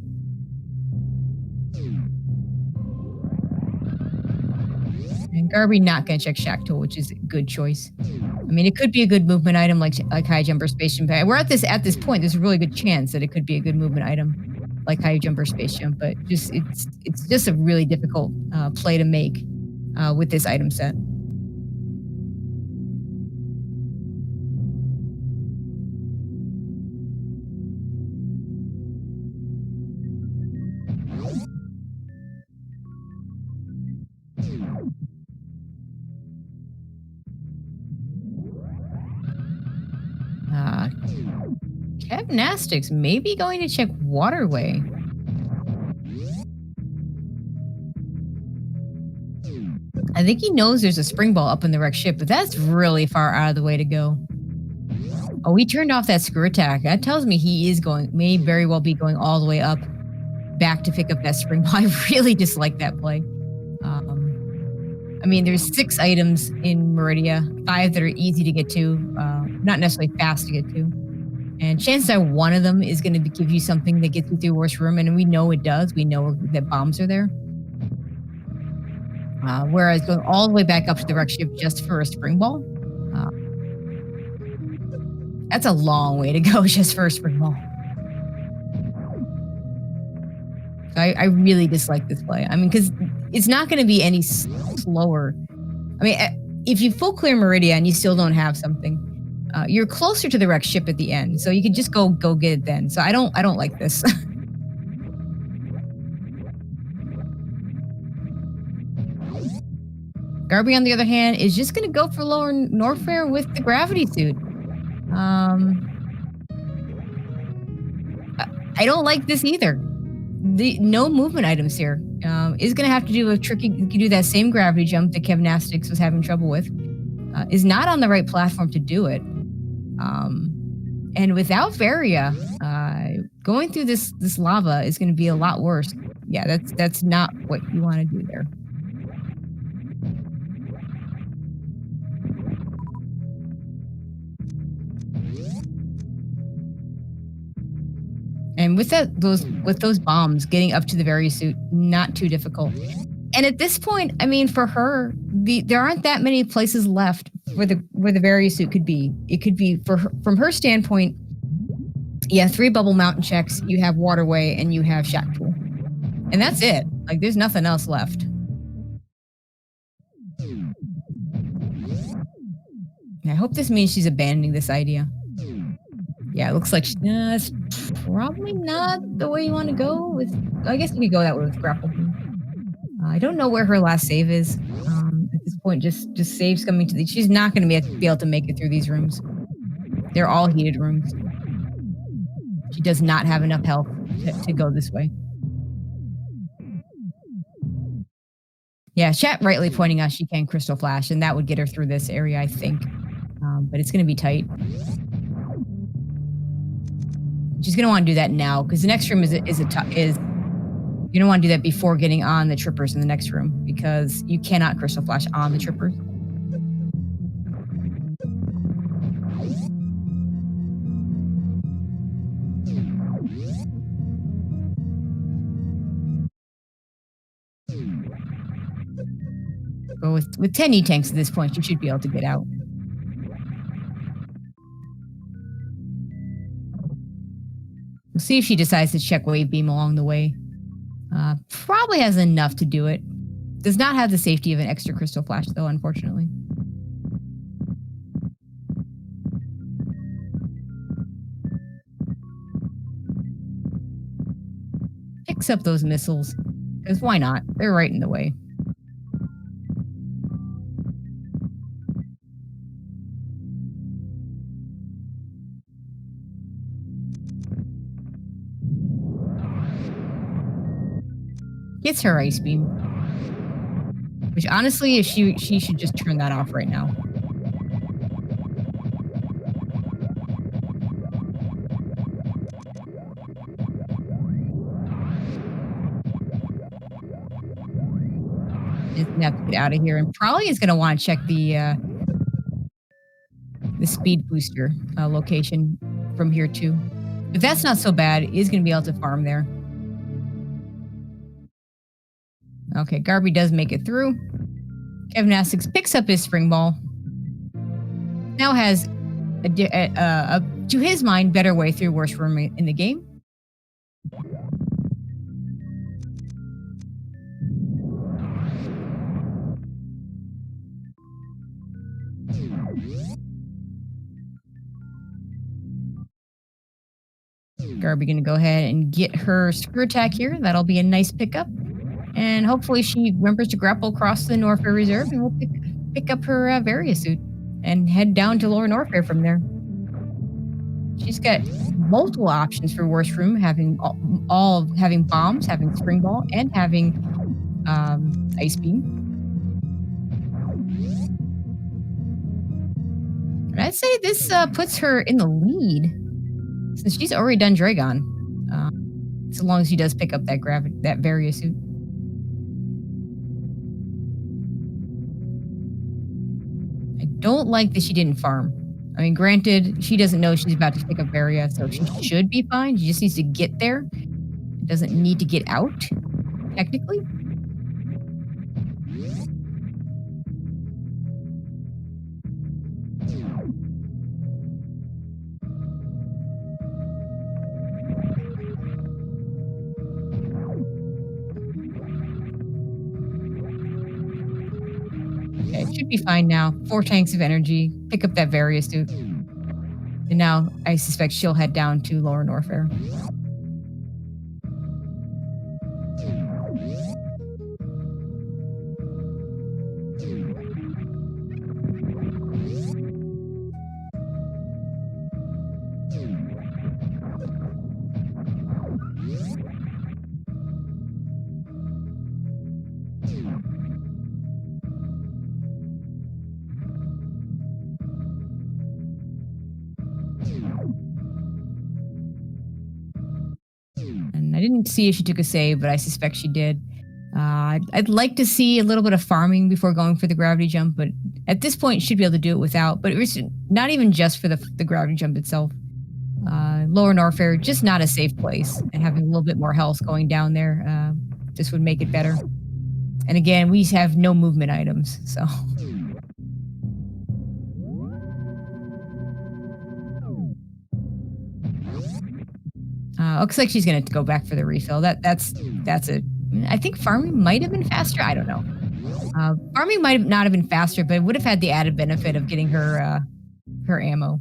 [SPEAKER 1] And Garby not gonna check Shack Tool, which is a good choice. I mean, it could be a good movement item like High Jumper Space Jump. We're at this point. There's a really good chance that it could be a good movement item like High Jumper Space Jump, but it's just a really difficult play to make with this item set. Gymnastics, maybe going to check Waterway. I think he knows there's a spring ball up in the wrecked ship, but that's really far out of the way to go. Oh, he turned off that screw attack. That tells me he is may very well be going all the way up back to pick up that spring ball. I really dislike that play. I mean, there's 6 items in Meridia, 5 that are easy to get to, not necessarily fast to get to. And chances are one of them is going to give you something that gets you through worst room, and we know it does. We know that bombs are there. Whereas going all the way back up to the wreck ship just for a spring ball, that's a long way to go just for a spring ball. So I really dislike this play. I mean, because it's not going to be any slower. I mean, if you full clear Meridia and you still don't have something, you're closer to the wrecked ship at the end, so you can just go get it then. So I don't like this. Garby, on the other hand, is just going to go for lower Norfair with the gravity suit. I don't like this either. No movement items here. Is going to have to do a tricky, do that same gravity jump that Kevnastics was having trouble with. Is not on the right platform to do it. And without Varia, going through this lava is going to be a lot worse. Yeah, that's not what you want to do there. And with those bombs, getting up to the Varia suit, not too difficult. And at this point, I mean, for her, there aren't that many places left where the Varia suit could be. It could be from her standpoint. Yeah, 3 bubble mountain checks. You have Waterway and you have Shack Tool, and that's it. Like, there's nothing else left. I hope this means she's abandoning this idea. Yeah, it looks like that's probably not the way you want to go with. I guess you could go that way with grapple. I don't know where her last save is. At this point, just saves coming to the. She's not going to be able to make it through these rooms. They're all heated rooms. She does not have enough health to go this way. Yeah, chat rightly pointing out she can Crystal Flash, and that would get her through this area, I think. But it's going to be tight. She's going to want to do that now, because the next room is you don't want to do that before getting on the trippers in the next room, because you cannot Crystal Flash on the trippers. But with 10 E-tanks at this point, you should be able to get out. We'll see if she decides to check Wave Beam along the way. Probably has enough to do it. Does not have the safety of an extra Crystal Flash, though, unfortunately. Picks up those missiles, because why not? They're right in the way. Gets her ice beam, which honestly, if she should just turn that off right now. Just have to get out of here, and probably is going to want to check the speed booster location from here too. If that's not so bad, is going to be able to farm there. Okay, Garby does make it through. Gymnastics picks up his spring ball. Now has, to his mind, better way through worst room in the game. Garby gonna go ahead and get her screw attack here. That'll be a nice pickup. And hopefully she remembers to grapple across the Norfair Reserve and we'll pick up her Varia suit and head down to Lower Norfair from there. She's got multiple options for worst room, having having bombs, having spring ball, and having ice beam. And I'd say this puts her in the lead since she's already done Dragon. So long as she does pick up that Varia suit. I don't like that she didn't farm. I mean, granted, she doesn't know she's about to pick up Varia, so she should be fine. She just needs to get there. It doesn't need to get out, technically. Okay, it should be fine now. 4 tanks of energy. Pick up that Varia suit. And now I suspect she'll head down to Lower Norfair. I didn't see if she took a save, but I suspect she did. I'd like to see a little bit of farming before going for the gravity jump, but at this point, she'd be able to do it without. But it was not even just for the gravity jump itself. Lower Norfair, just not a safe place, and having a little bit more health going down there, this would make it better. And again, we have no movement items, so. Looks like she's gonna go back for the refill. That's it. I think farming might have been faster. I don't know. Farming might not have been faster, but it would have had the added benefit of getting her ammo.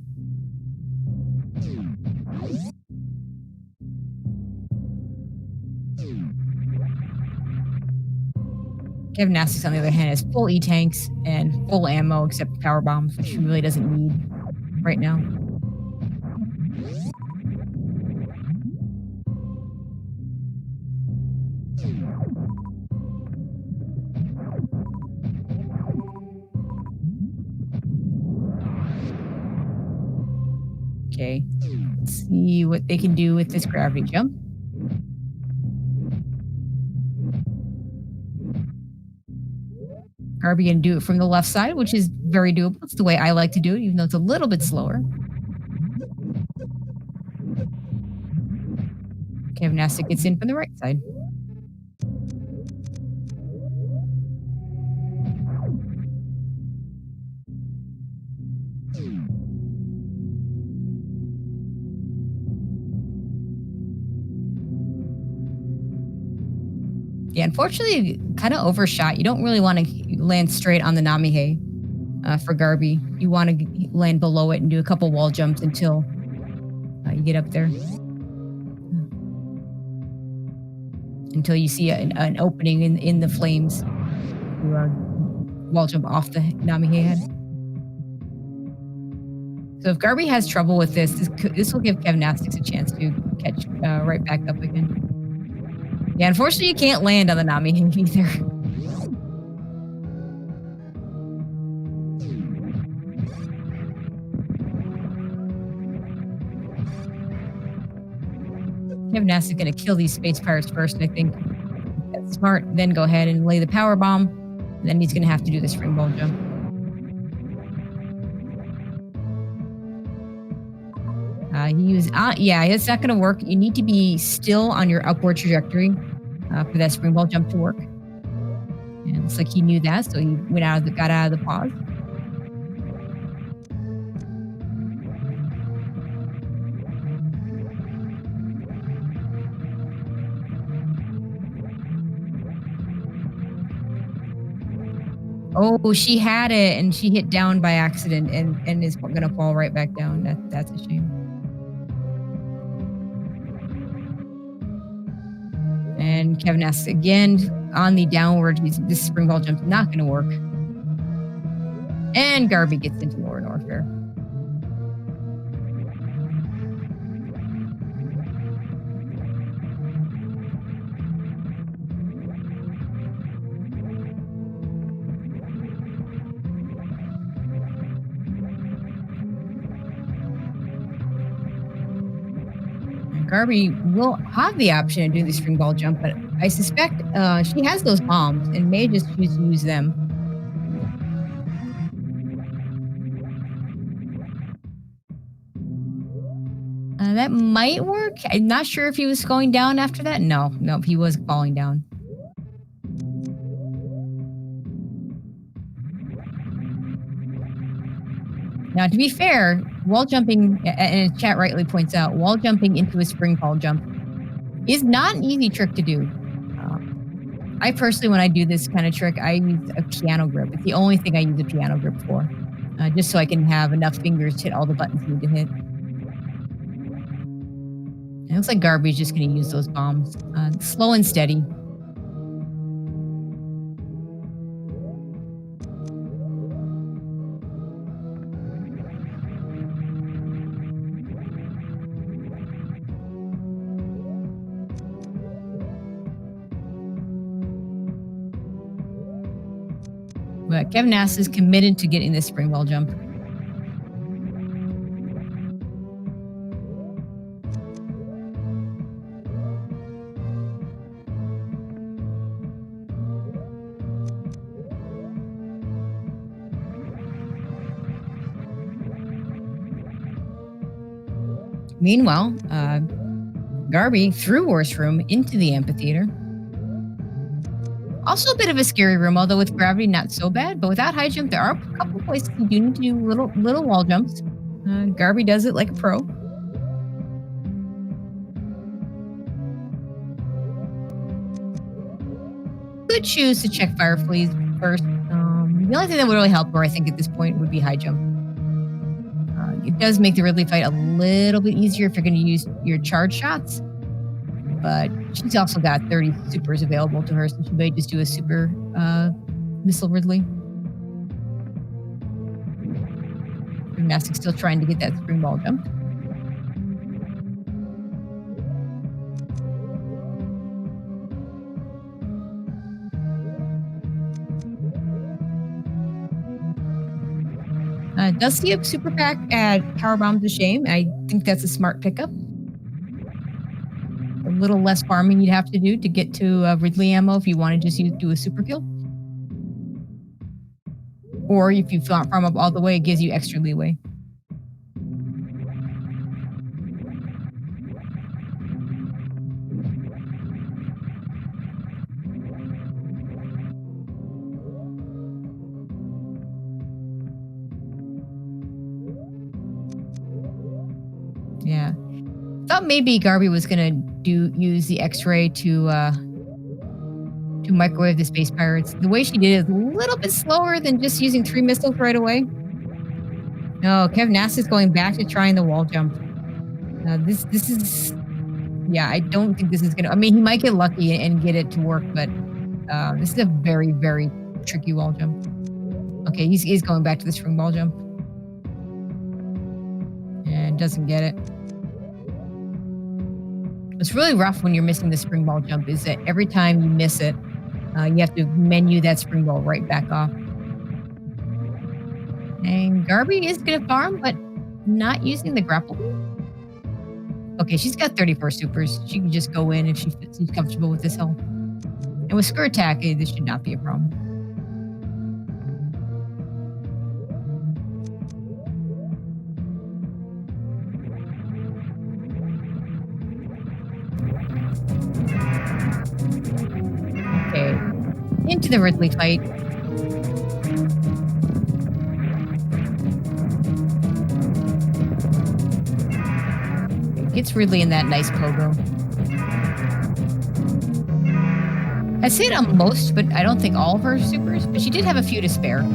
[SPEAKER 1] Gymnastics, on the other hand, has full E-tanks and full ammo except power bombs, which she really doesn't need right now. Okay, let's see what they can do with this gravity jump. Garby gonna do it from the left side, which is very doable. It's the way I like to do it, even though it's a little bit slower. Gymnastic gets in from the right side. Yeah, unfortunately, kind of overshot. You don't really want to land straight on the Namihe for Garby. You want to land below it and do a couple wall jumps until you get up there. Until you see an opening in the flames. You wall jump off the Namihe head. So if Garby has trouble with this will give Gymnastics a chance to catch right back up again. Yeah, unfortunately, you can't land on the Namihe either. Gymnastics gonna kill these space pirates first, I think. That's smart. Then go ahead and lay the power bomb. And then he's gonna have to do the spring ball jump. Yeah, it's not gonna work. You need to be still on your upward trajectory for that spring ball jump to work. And it's like he knew that, so he got out of the pause. Oh, she had it and she hit down by accident and is gonna fall right back down. That's a shame. And Kevin asks again on the downward. This spring ball jump's not gonna work. And Garby gets into lower Norfair. Garby will have the option to do the spring ball jump, but I suspect she has those bombs and may just choose to use them. That might work. I'm not sure if he was going down after that. No, he was falling down. Now, to be fair, wall jumping, and chat rightly points out, wall jumping into a spring ball jump is not an easy trick to do. I personally, when I do this kind of trick, I use a piano grip. It's the only thing I use a piano grip for, just so I can have enough fingers to hit all the buttons I need to hit. It looks like Garby's just going to use those bombs. Slow and steady. But Kevin Nass is committed to getting this spring ball jump. Meanwhile, Garby through Worst Room into the amphitheater. Also a bit of a scary room, although with gravity not so bad. But without high jump, there are a couple places you do need to do little wall jumps. Garby does it like a pro. Could choose to check fire fleas first. The only thing that would really help her, I think, at this point would be high jump. It does make the Ridley fight a little bit easier if you're going to use your charge shots. But she's also got 30 supers available to her, so she may just do a super missile Ridley. Gymnastics still trying to get that spring ball jump. Does see a super pack at Power Bomb's a shame. I think that's a smart pickup. A little less farming you'd have to do to get to Ridley ammo if you want to just do a super kill. Or if you farm up all the way, it gives you extra leeway. Yeah. Thought maybe Garby was gonna use the X-ray to microwave the space pirates. The way she did it is a little bit slower than just using 3 missiles right away. No, Kevin Nass is going back to trying the wall jump. This is, yeah, I don't think this is gonna. I mean, he might get lucky and get it to work, but this is a very, very tricky wall jump. Okay, he's going back to the spring ball jump and doesn't get it. What's really rough when you're missing the spring ball jump is that every time you miss it, you have to menu that spring ball right back off. And Garby is going to farm, but not using the grapple. Okay, she's got 34 supers. She can just go in if she's comfortable with this hill. And with Skirt Attack, this should not be a problem. Okay. Into the Ridley fight. Gets Ridley in that nice pogo. I say it on most, but I don't think all of her supers, but she did have a few to spare.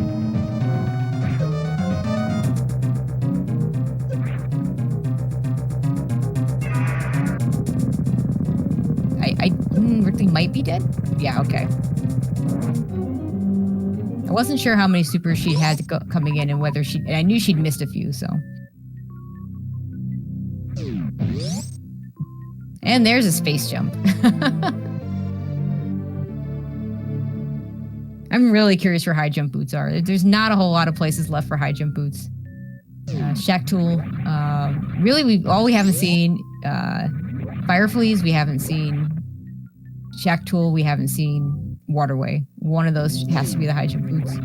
[SPEAKER 1] Ridley might be dead? Yeah, okay. I wasn't sure how many supers she had coming in and whether and I knew she'd missed a few, so. And there's a space jump. I'm really curious where high jump boots are. There's not a whole lot of places left for high jump boots. Shack Tool. Really, all we haven't seen Fireflies, we haven't seen Shack Tool, we haven't seen Waterway. One of those has to be the high jump boots.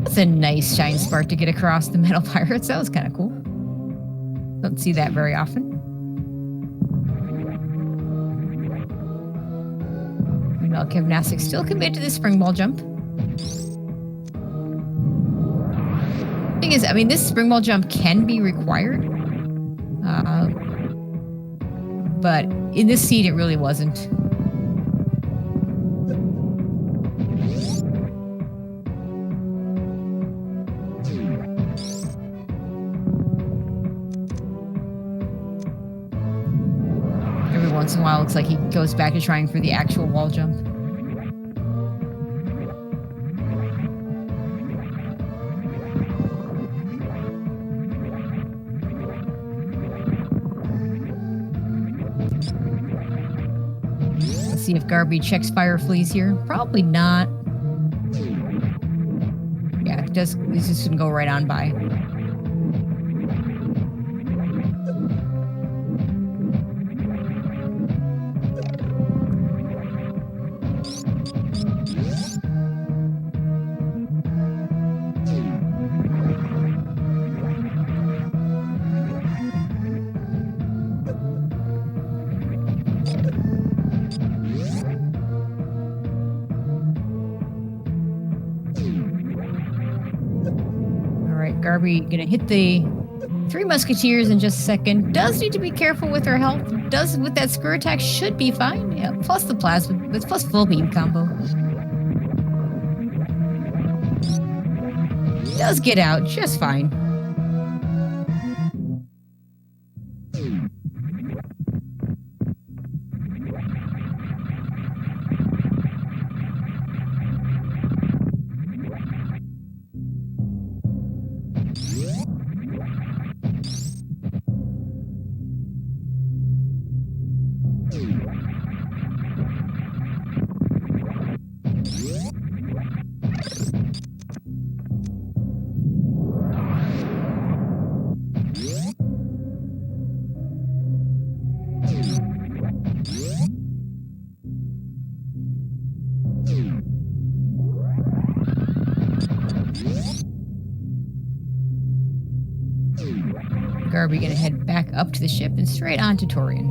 [SPEAKER 1] That's a nice shine spark to get across the Metal Pirates. That was kind of cool. Don't see that very often. Gymnastics still committed to the spring ball jump. Thing is, I mean, this spring ball jump can be required, but in this seed it really wasn't. Every once in a while, it looks like he goes back to trying for the actual wall jump. See if Garby checks Fireflies here. Probably not. Yeah, it does. This just gonna go right on by. Garby gonna hit the Three Musketeers in just a second. Does need to be careful with her health. Does with that screw attack should be fine. Yeah, plus the plasma, it's plus full beam combo. Does get out just fine. Garby gonna head back up to the ship and straight on to Torian.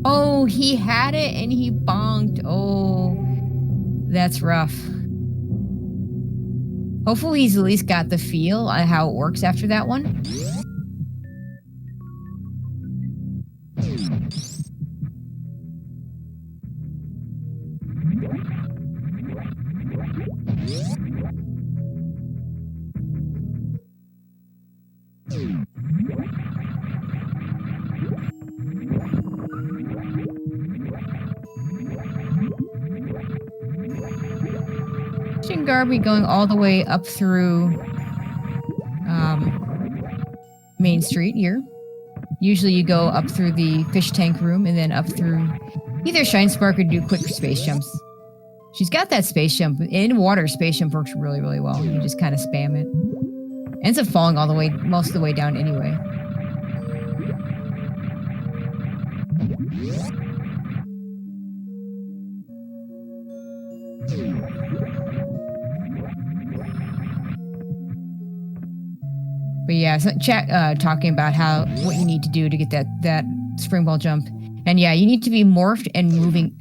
[SPEAKER 1] Oh, he had it and he bonked. Oh, that's rough. Hopefully he's at least got the feel on how it works after that one. Garby going all the way up through Main Street here. Usually you go up through the fish tank room and then up through either Shine Spark or do quick space jumps. She's got that space jump. In water, space jump works really, really well. You just kind of spam it. Ends up falling all the way, most of the way down anyway. But yeah, so chat talking about what you need to do to get that spring ball jump. And yeah, you need to be morphed and moving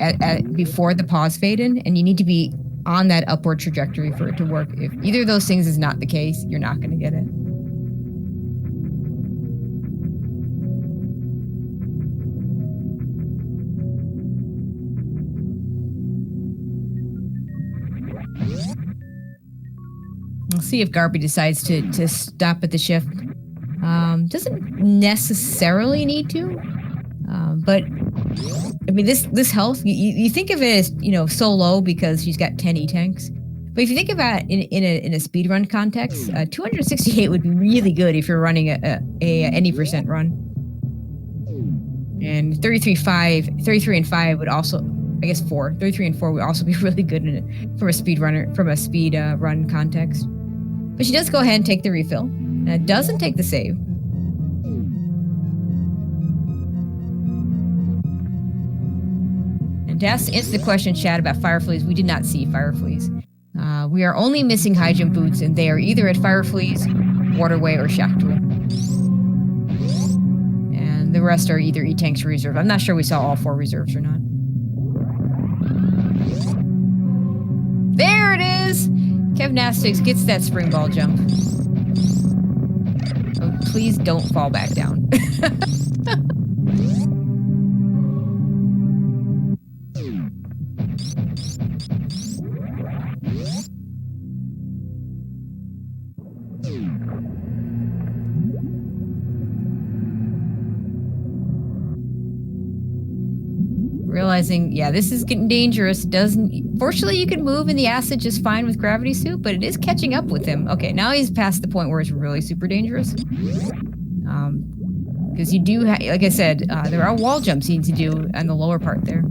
[SPEAKER 1] before the pause fade in, and you need to be on that upward trajectory for it to work. If either of those things is not the case, you're not going to get it. We'll see if Garby decides to stop at the shift. Doesn't necessarily need to, but I mean this health. You think of it as so low because she's got 10 E-tanks, but if you think about it in a speedrun context, 268 would be really good if you're running a any percent run, and 33 and 5 would also. I guess 33 and 4 would also be really good from a speed run context. But she does go ahead and take the refill. And it doesn't take the save. And to answer the question, chat, about Fireflies, we did not see Fireflies. We are only missing high jump boots, and they are either at Fireflies, Waterway, or Shack Tool. And the rest are either E-tanks or reserve. I'm not sure we saw all 4 reserves or not. There it is! Kevnastics gets that spring ball jump. Oh, please don't fall back down. Realizing, yeah, this is getting dangerous. Fortunately, you can move in the acid just fine with gravity suit, but it is catching up with him. Okay, now he's past the point where it's really super dangerous. Because you do, like I said, there are wall jumps you need to do on the lower part there.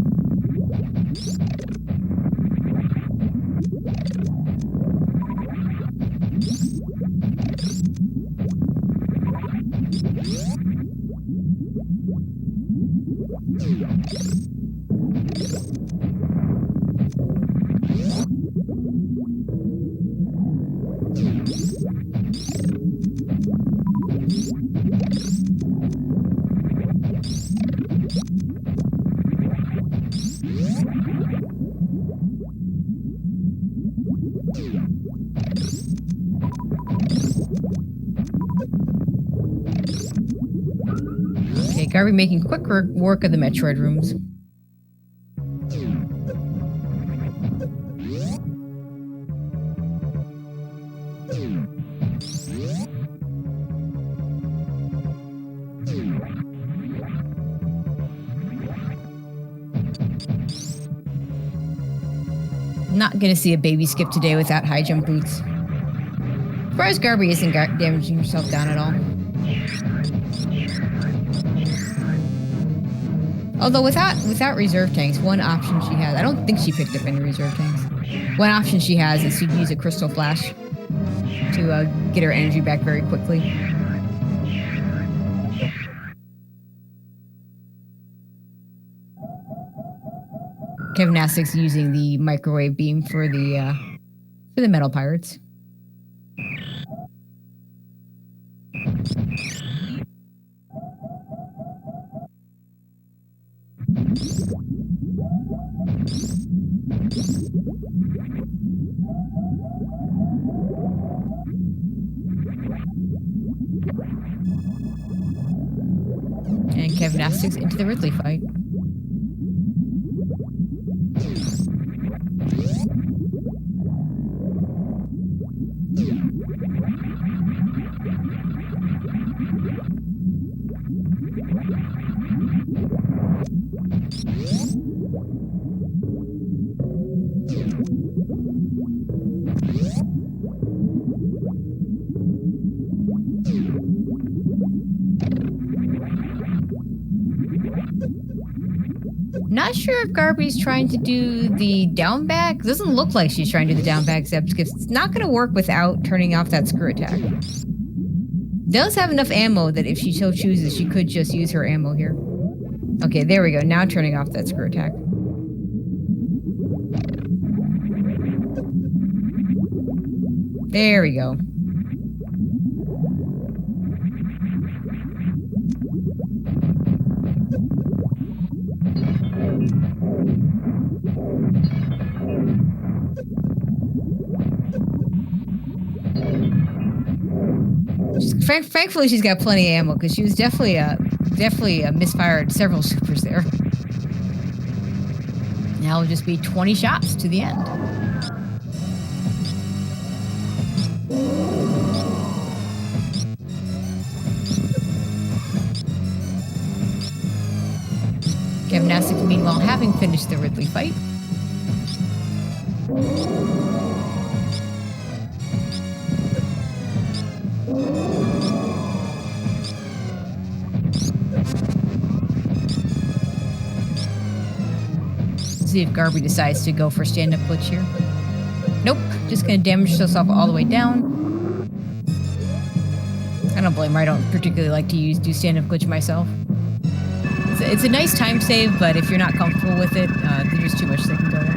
[SPEAKER 1] Okay, Garby making quick work of the Metroid rooms. Not gonna see a baby skip today without high jump boots. As far as Garby isn't damaging herself down at all. Although without reserve tanks, one option she has, I don't think she picked up any reserve tanks. One option she has is to use a crystal flash to get her energy back very quickly. Kevnastics using the microwave beam for the metal pirates. And Kevnastics into the Ridley fight. not sure if Garby's trying to do the down back. Doesn't look like she's trying to do the down back, except because it's not going to work without turning off that screw attack. Does have enough ammo that if she so chooses, she could just use her ammo here. Okay, there we go. Now turning off that screw attack. There we go. Thankfully, she's got plenty of ammo because she was definitely misfired several supers there. Now it'll just be 20 shots to the end. Gymnastics, meanwhile, having finished the Ridley fight. See if Garby decides to go for stand-up glitch here. Nope, just gonna damage herself all the way down. I don't blame her. I don't particularly like to do stand-up glitch myself. It's a nice time save, but if you're not comfortable with it, there's too much that can go wrong.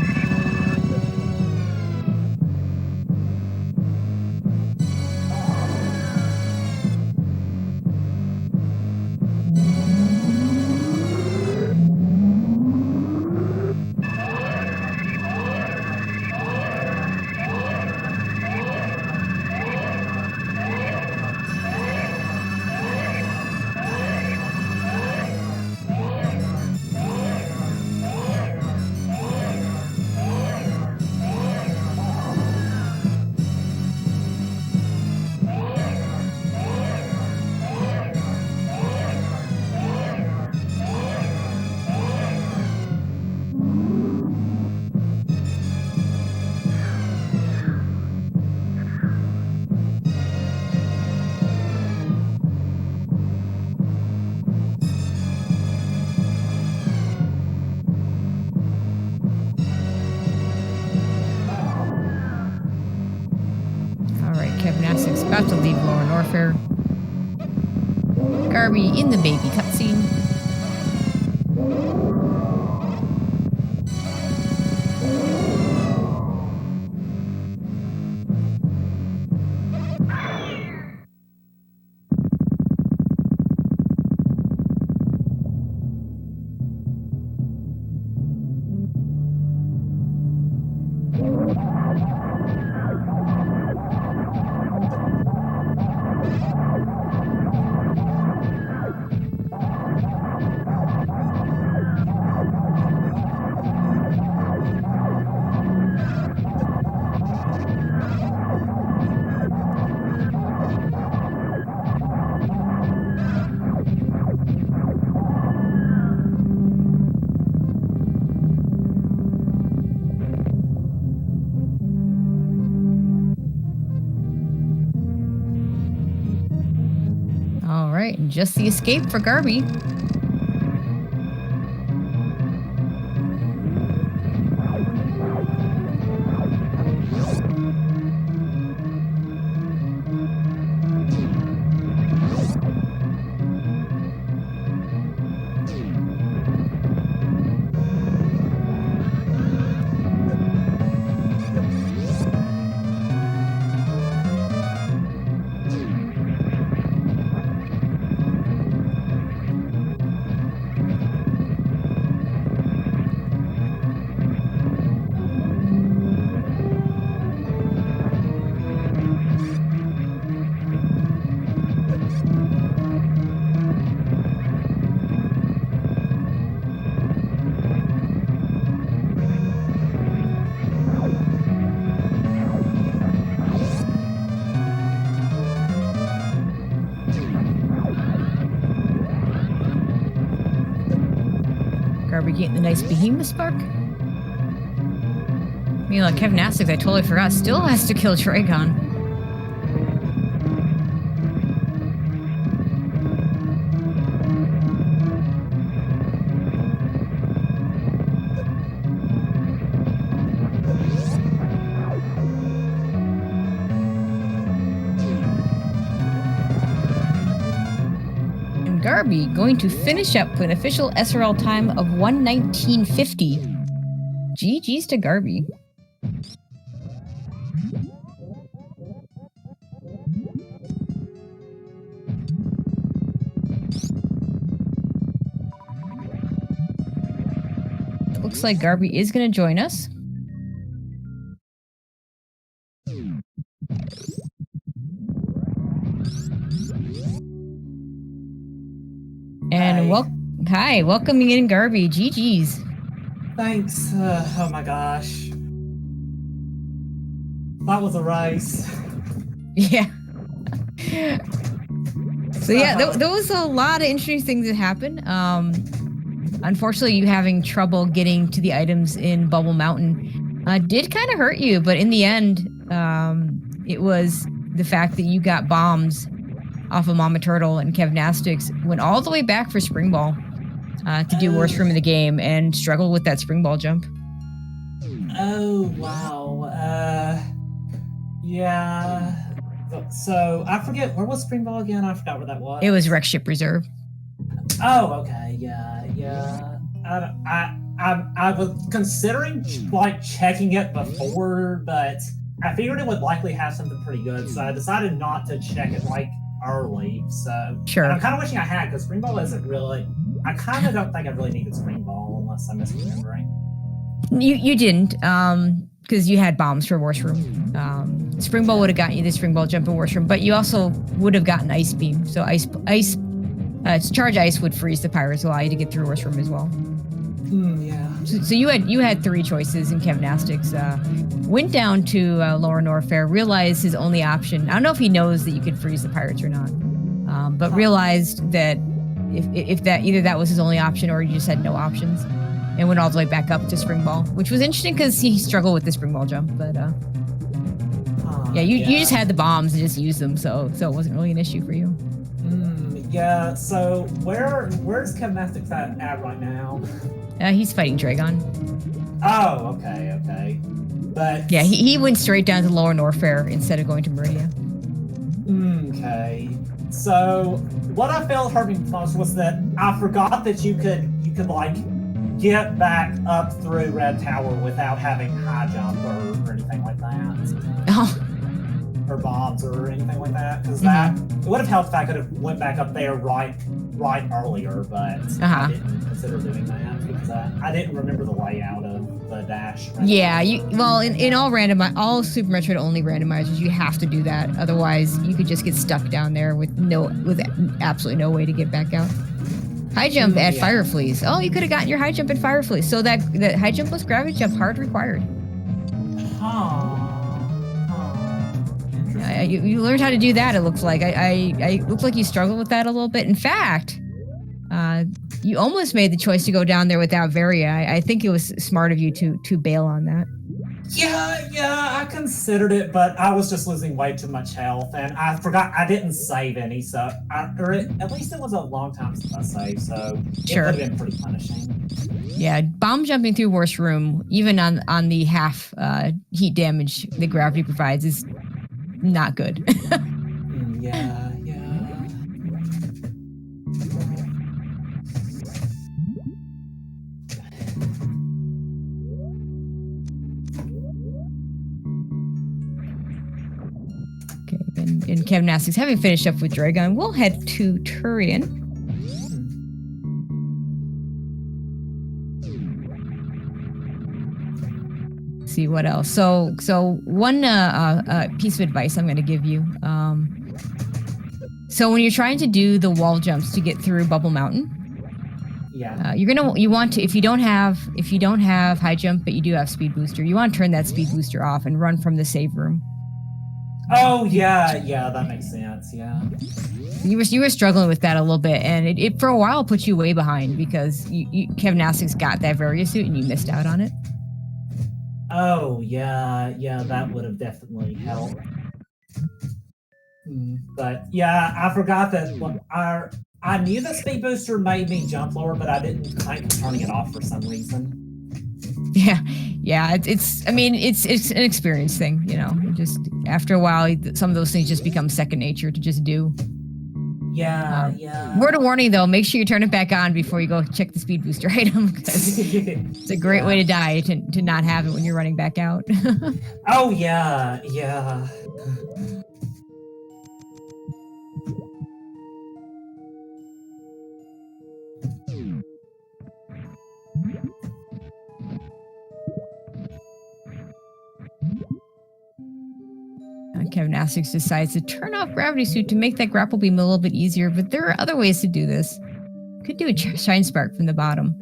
[SPEAKER 1] Gymnastics about to leave Lower Norfair. Garby in the baby cutscene. Alright, and just the escape for Garby. Garby getting the nice behemoth spark. Meanwhile, Kevin Astic, I totally forgot, still has to kill Trigon. Garby going to finish up with an official SRL time of 1:19:50. GG's to Garby. Looks like Garby is going to join us. And hi, welcoming in Garby. GG's.
[SPEAKER 2] Thanks. Oh my gosh. That was a race.
[SPEAKER 1] Yeah. So yeah, there was a lot of interesting things that happened. Unfortunately, you having trouble getting to the items in Bubble Mountain did kind of hurt you, but in the end, it was the fact that you got bombs off of Mama Turtle and Kevnastics, went all the way back for Spring Ball to do worst room in the game and struggled with that Spring Ball jump.
[SPEAKER 2] Oh, wow. Yeah. So, I forget, where was Spring Ball again? I forgot where that was.
[SPEAKER 1] It was Wreck Ship Reserve.
[SPEAKER 2] Oh, okay. Yeah. I was considering, checking it before, but I figured it would likely have something pretty good, so I decided not to check it, early, so...
[SPEAKER 1] Sure.
[SPEAKER 2] And I'm kind of wishing I had, because Spring Ball isn't really... I kind of don't think I really needed Spring Ball, unless I'm misremembering.
[SPEAKER 1] You didn't, because you had bombs for Worst Room. Spring Ball would have gotten you the Spring Ball jump in Worst Room, but you also would have gotten Ice Beam, so Charge Ice would freeze the Pirates, allow you to get through Worst Room as well.
[SPEAKER 2] Yeah.
[SPEAKER 1] So you had three choices in Kevnastics. Went down to Lower Norfair, realized his only option. I don't know if he knows that you could freeze the Pirates or not, but realized that if that either that was his only option or he just had no options, and went all the way back up to Spring Ball, which was interesting because he struggled with the Spring Ball jump. But you just had the bombs and just used them, so it wasn't really an issue for you.
[SPEAKER 2] Yeah. So where's Kevnastics at right now?
[SPEAKER 1] He's fighting Dragon.
[SPEAKER 2] Oh, okay. But
[SPEAKER 1] yeah, he went straight down to Lower Norfair instead of going to Meridia.
[SPEAKER 2] Okay. So what I felt hurt me most was that I forgot that you could get back up through Red Tower without having high jump or anything like that.
[SPEAKER 1] Oh.
[SPEAKER 2] Or bombs or anything like that, because that it would have helped if I could have went back up there right earlier, but I didn't consider doing that because I didn't remember the layout of the dash.
[SPEAKER 1] Yeah, in all Super Metroid only randomizers, you have to do that. Otherwise, you could just get stuck down there with absolutely no way to get back out. High jump at Fire Fleas. Oh, you could have gotten your high jump at Fire Fleas. So that high jump plus gravity jump hard required. You learned how to do that, it looks like. I looked like you struggled with that a little bit. In fact, you almost made the choice to go down there without Varia. I think it was smart of you to bail on that.
[SPEAKER 2] Yeah, I considered it, but I was just losing way too much health, and I forgot I didn't save any, so at least it was a long time since I saved, so it would have been pretty punishing.
[SPEAKER 1] Yeah, bomb jumping through Worst Room, even on the half heat damage that gravity provides, is not good.
[SPEAKER 2] Yeah.
[SPEAKER 1] Okay, and Kevnastics, having finished up with Dragon, we'll head to Turian. See what else. So one piece of advice I'm going to give you. So when you're trying to do the wall jumps to get through Bubble Mountain, you want to, if you don't have high jump but you do have speed booster, you want to turn that speed booster off and run from the save room.
[SPEAKER 2] Oh yeah, that makes sense. Yeah.
[SPEAKER 1] You were struggling with that a little bit, and it for a while put you way behind because Kevnastics got that Varia suit and you missed out on it.
[SPEAKER 2] Oh, yeah, that would have definitely helped. But yeah, I forgot that I knew the speed booster made me jump lower, but I didn't think of turning it off for some reason.
[SPEAKER 1] Yeah, it's an experience thing, Just after a while, some of those things just become second nature to just do.
[SPEAKER 2] Yeah.
[SPEAKER 1] Word of warning, though, make sure you turn it back on before you go check the speed booster item, because it's a great way to die, to not have it when you're running back out.
[SPEAKER 2] Oh, yeah.
[SPEAKER 1] Kevin Asix decides to turn off gravity suit to make that grapple beam a little bit easier, but there are other ways to do this. Could do a shine spark from the bottom.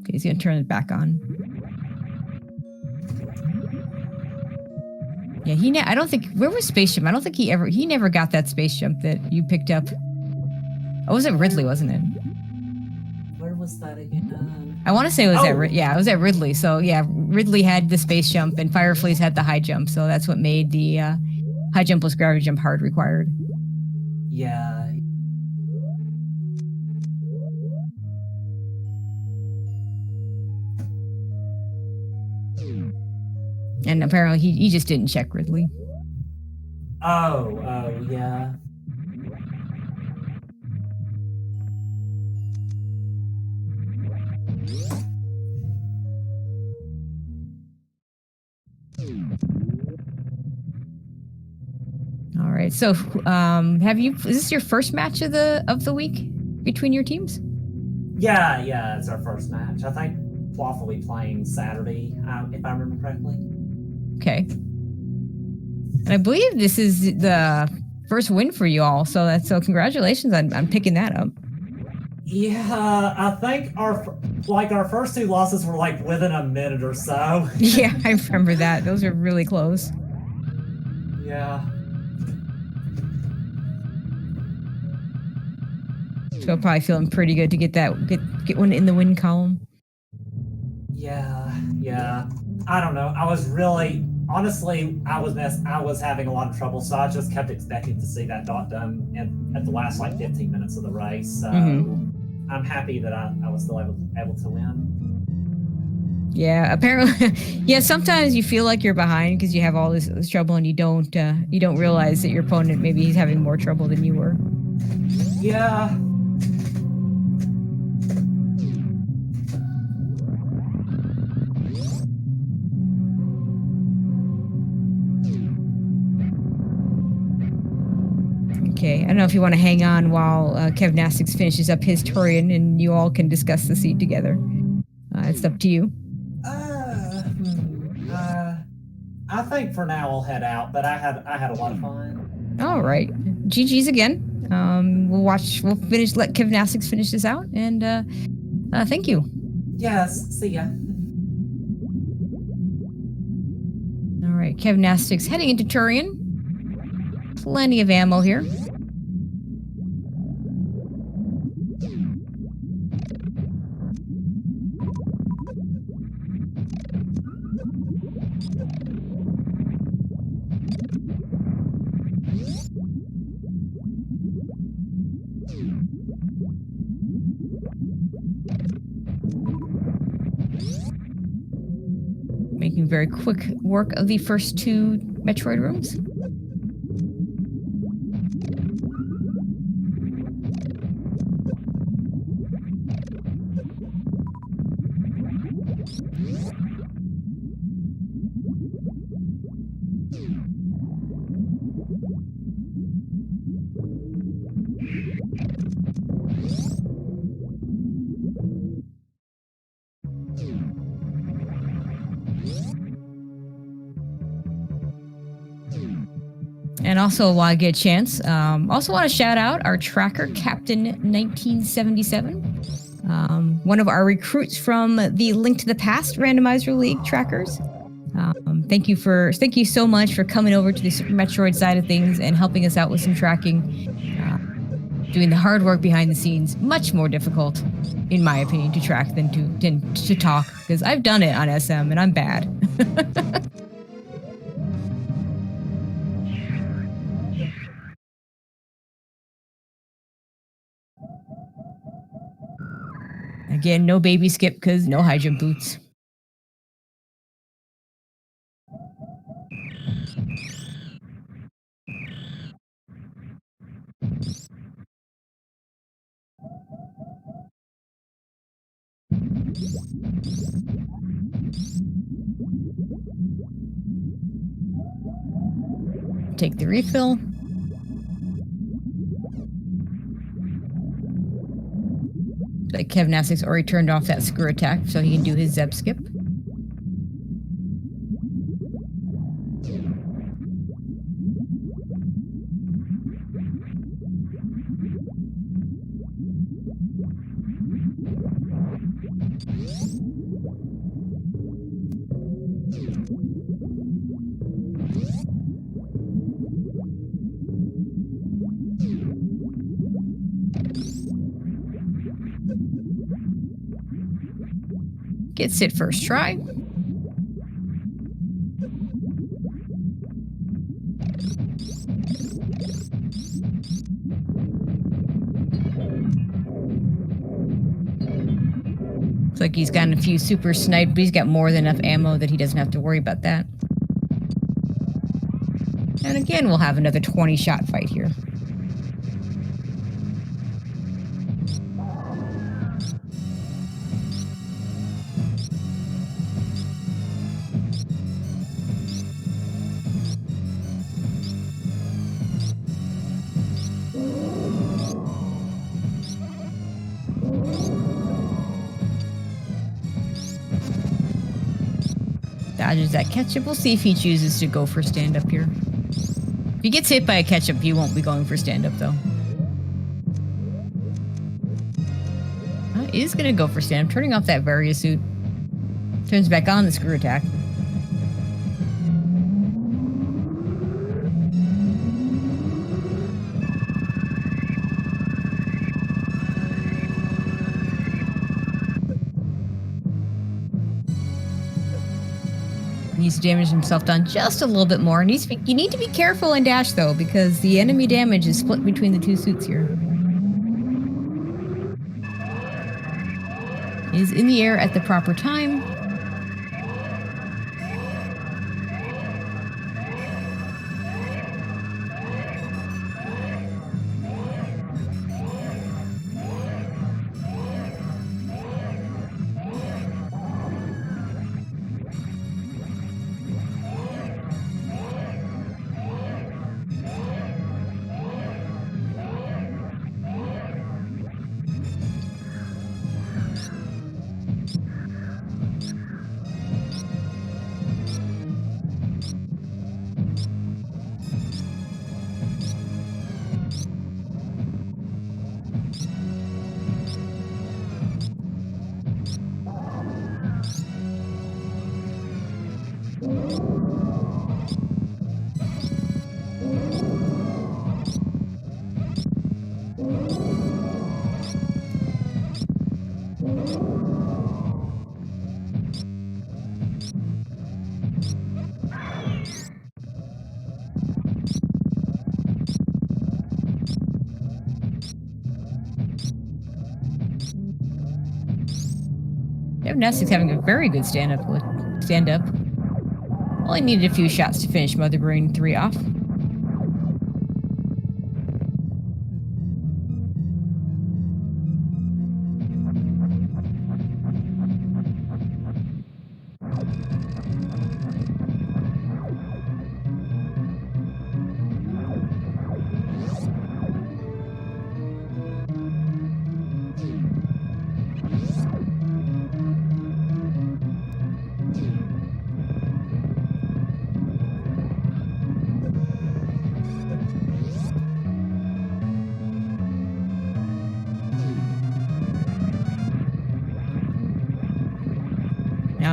[SPEAKER 1] Okay, he's gonna turn it back on. Yeah, I don't think, where was Space Jump? I don't think he never got that Space Jump that you picked up. Oh, was it Ridley, wasn't it?
[SPEAKER 2] Where was that again?
[SPEAKER 1] I want to say it was it was at Ridley. So yeah, Ridley had the Space Jump and Fireflies had the high jump. So that's what made the high jump plus gravity jump hard required.
[SPEAKER 2] Yeah.
[SPEAKER 1] And apparently he just didn't check Ridley.
[SPEAKER 2] Oh, yeah.
[SPEAKER 1] All right. So, is this your first match of the week between your teams?
[SPEAKER 2] Yeah, it's our first match. I think Waffle will be playing Saturday, if I remember correctly.
[SPEAKER 1] Okay. And I believe this is the first win for you all. So congratulations on picking that up.
[SPEAKER 2] Yeah, I think our first two losses were like within a minute or so.
[SPEAKER 1] Yeah, I remember that. Those are really close.
[SPEAKER 2] Yeah.
[SPEAKER 1] So probably feeling pretty good to get one in the win column.
[SPEAKER 2] Yeah. I don't know. I was having a lot of trouble, so I just kept expecting to see that dot done at the last like 15 minutes of the race. So I'm happy that I was still able to win.
[SPEAKER 1] Yeah, apparently, yeah. Sometimes you feel like you're behind because you have all this trouble, and you don't realize that your opponent maybe he's having more trouble than you were.
[SPEAKER 2] Yeah.
[SPEAKER 1] Okay, I don't know if you want to hang on while Kev Nastix finishes up his Turian and you all can discuss the seed together. It's up to you.
[SPEAKER 2] I think for now I'll head out, but I had a lot of fun.
[SPEAKER 1] All right, GG's again. We'll finish. Let Kev Nastix finish this out, and thank you.
[SPEAKER 2] Yes, see ya.
[SPEAKER 1] All right, Kev Nastix heading into Turian. Plenty of ammo here. Making very quick work of the first two Metroid rooms. And also, while I get a chance, also want to shout out our tracker, Captain 1977, one of our recruits from the Link to the Past Randomizer League trackers. Thank you so much for coming over to the Super Metroid side of things and helping us out with some tracking, doing the hard work behind the scenes. Much more difficult, in my opinion, to track than to talk, because I've done it on SM and I'm bad. Again, no baby skip because no high jump boots. Take the refill. Like Kev Nasik's already turned off that screw attack so he can do his Zeb skip. Gets it first try. Looks like he's gotten a few super sniped, but he's got more than enough ammo that he doesn't have to worry about that. And again, we'll have another 20-shot fight here. Dodges that ketchup. We'll see if he chooses to go for stand-up here. If he gets hit by a ketchup, he won't be going for stand-up, though. Is going to go for stand-up. Turning off that Varia suit. Turns back on the screw attack. Needs to damage himself down just a little bit more. You need to be careful in dash though, because the enemy damage is split between the two suits here. Is in the air at the proper time. Nessie's having a very good stand-up. Only needed a few shots to finish Mother Brain 3 off.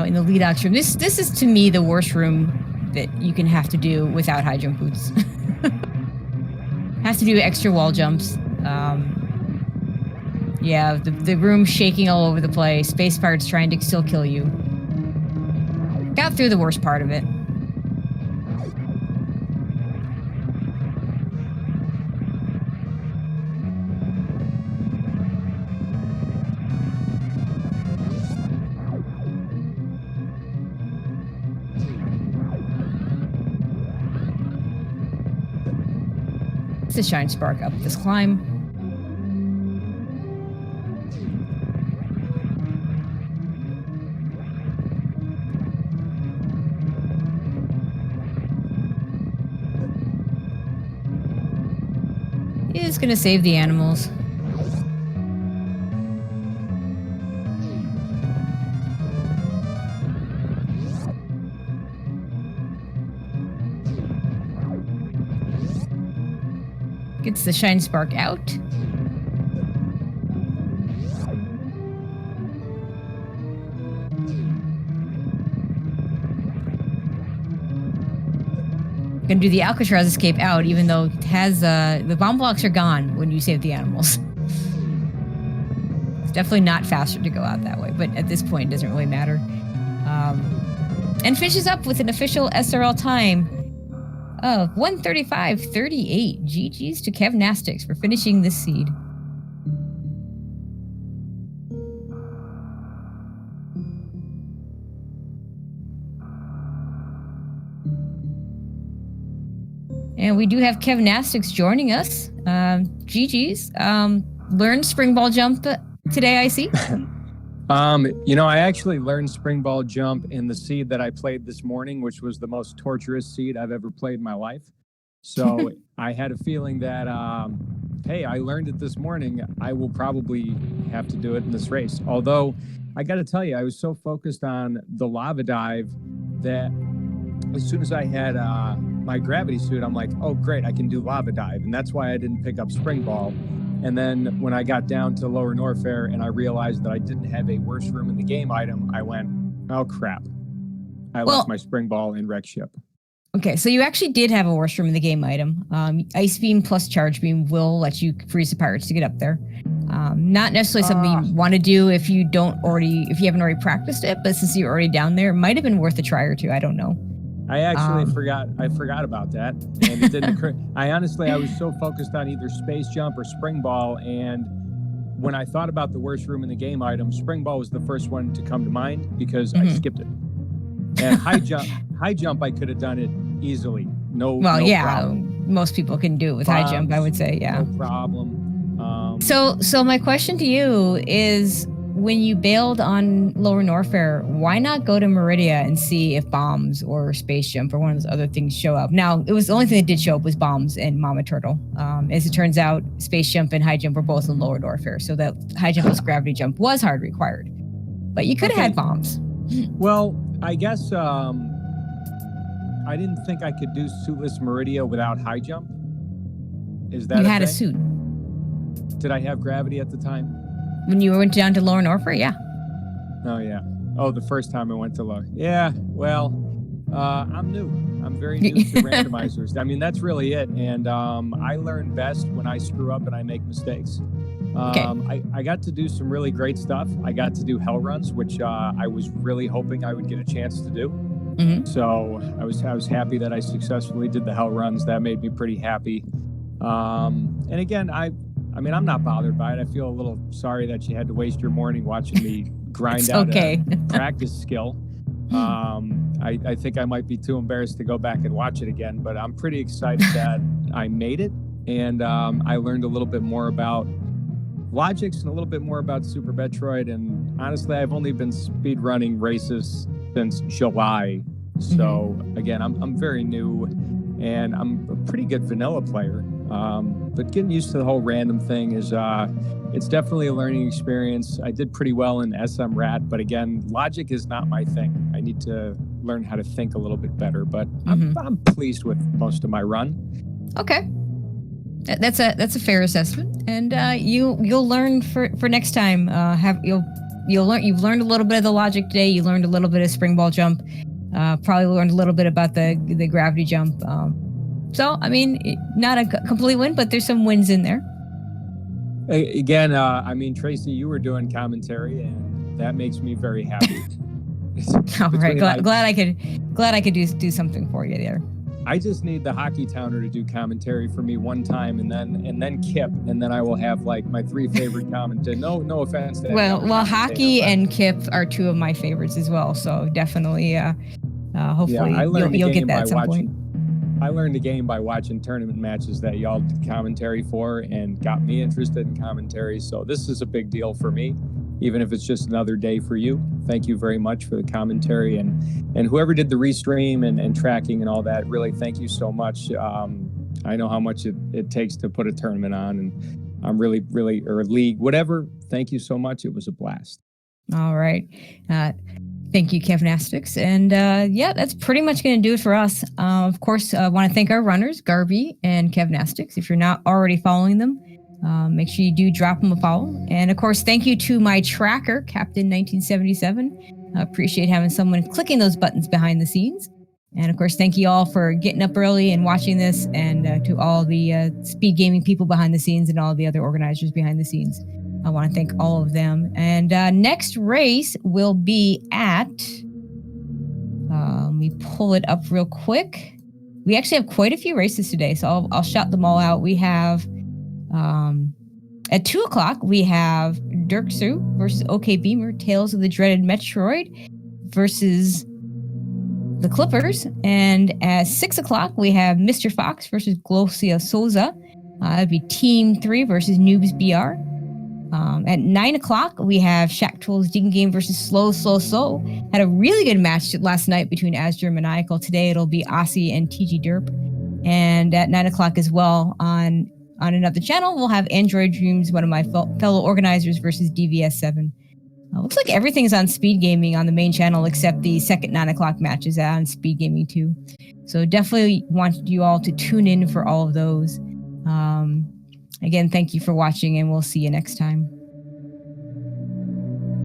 [SPEAKER 1] In the lead ops room. This is to me the worst room that you can have to do without high jump boots. Has to do extra wall jumps. Yeah, the room shaking all over the place. Space pirates trying to still kill you. Got through the worst part of it. The shine spark up this climb. is going to save the animals. Gets the shine spark out. Gonna do the Alcatraz escape out, even though it has the bomb blocks are gone when you save the animals. It's definitely not faster to go out that way, but at this point, it doesn't really matter. And finishes up with an official SRL time of 1:35:38. GG's to Kevnastics for finishing this seed. And we do have Kevnastics joining us. GG's. Learned spring ball jump today, I see.
[SPEAKER 3] I actually learned spring ball jump in the seed that I played this morning, which was the most torturous seed I've ever played in my life. So I had a feeling that, hey, I learned it this morning. I will probably have to do it in this race. Although I got to tell you, I was so focused on the lava dive that as soon as I had my gravity suit, I'm like, oh, great, I can do lava dive. And that's why I didn't pick up spring ball. And then when I got down to Lower Norfair and I realized that I didn't have a worst room in the game item, I went, oh, crap. I left my spring ball in wreck ship.
[SPEAKER 1] Okay, so you actually did have a worst room in the game item. Ice Beam plus Charge Beam will let you freeze the pirates to get up there. Not necessarily something you want to do if you haven't already practiced it, but since you're already down there, it might have been worth a try or two. I don't know.
[SPEAKER 3] I actually forgot about that, and it didn't occur. I was so focused on either space jump or spring ball, and when I thought about the worst room in the game item, spring ball was the first one to come to mind because I skipped it. And high jump, I could have done it easily. No problem.
[SPEAKER 1] Most people can do it with high jump, I would say, yeah.
[SPEAKER 3] No problem.
[SPEAKER 1] So my question to you is, when you bailed on Lower Norfair, why not go to Meridia and see if bombs or space jump or one of those other things show up? Now, it was the only thing that did show up was bombs and Mama Turtle. As it turns out, space jump and high jump were both in Lower Norfair, so that high jump plus gravity jump was hard required. But you could have had bombs.
[SPEAKER 3] Well, I guess I didn't think I could do suitless Meridia without high jump. Is that
[SPEAKER 1] you had a suit?
[SPEAKER 3] Did I have gravity at the time?
[SPEAKER 1] When you went down to Lower Norfair, yeah.
[SPEAKER 3] Oh, yeah. Oh, the first time I went to Lower. Yeah, well, I'm new. I'm very new to randomizers. I mean, that's really it. And I learn best when I screw up and I make mistakes. I got to do some really great stuff. I got to do hell runs, which I was really hoping I would get a chance to do.
[SPEAKER 1] Mm-hmm.
[SPEAKER 3] So I was happy that I successfully did the hell runs. That made me pretty happy. And again, I mean, I'm not bothered by it. I feel a little sorry that you had to waste your morning watching me grind out a practice skill. I think I might be too embarrassed to go back and watch it again, but I'm pretty excited that I made it. And I learned a little bit more about logics and a little bit more about Super Metroid. And honestly, I've only been speed running races since July. So again, I'm very new and I'm a pretty good vanilla player. But getting used to the whole random thing is, it's definitely a learning experience. I did pretty well in SM Rat, but again, logic is not my thing. I need to learn how to think a little bit better, but I'm pleased with most of my run.
[SPEAKER 1] Okay. That's a fair assessment. And, you'll learn for next time. You've learned a little bit of the logic today. You learned a little bit of spring ball jump. Probably learned a little bit about the gravity jump. So, I mean, not a complete win, but there's some wins in there.
[SPEAKER 3] Again, I mean, Tracy, you were doing commentary, and that makes me very happy.
[SPEAKER 1] All right, glad I could do something for you there.
[SPEAKER 3] I just need the Hockey Towner to do commentary for me one time, and then Kip, and then I will have like my three favorite commentators. No offense. To
[SPEAKER 1] well, Hockey and Kip are two of my favorites as well. So definitely, hopefully you'll get that at some point.
[SPEAKER 3] I learned the game by watching tournament matches that y'all did commentary for and got me interested in commentary. So this is a big deal for me, even if it's just another day for you. Thank you very much for the commentary and whoever did the restream and tracking and all that. Really, thank you so much. I know how much it takes to put a tournament on, and I'm really, or a league, whatever. Thank you so much. It was a blast.
[SPEAKER 1] All right. Thank you, Kevnastics. And yeah, that's pretty much going to do it for us. Of course, I want to thank our runners, Garby and Kevnastics. If you're not already following them, make sure you do drop them a follow. And of course, thank you to my tracker, Captain 1977. I appreciate having someone clicking those buttons behind the scenes. And of course, thank you all for getting up early and watching this, and to all the speed gaming people behind the scenes and all the other organizers behind the scenes. I want to thank all of them. And next race will be at, let me pull it up real quick. We actually have quite a few races today, so I'll shout them all out. We have, at 2 o'clock, we have Dirksu versus OK Beamer, Tales of the Dreaded Metroid versus the Clippers. And at 6 o'clock, we have Mr. Fox versus Glosia Souza. That'd be Team 3 versus Noobs BR. At 9 o'clock, we have Shaq Troll's Digging Game versus Slow. Had a really good match last night between Azure and Maniacal. Today, it'll be Aussie and TG Derp. And at 9 o'clock as well, on another channel, we'll have Android Dreams, one of my fellow organizers, versus DVS7. Looks like everything's on Speed Gaming on the main channel except the second 9 o'clock matches on Speed Gaming too. So definitely want you all to tune in for all of those. Again, thank you for watching, and we'll see you next time.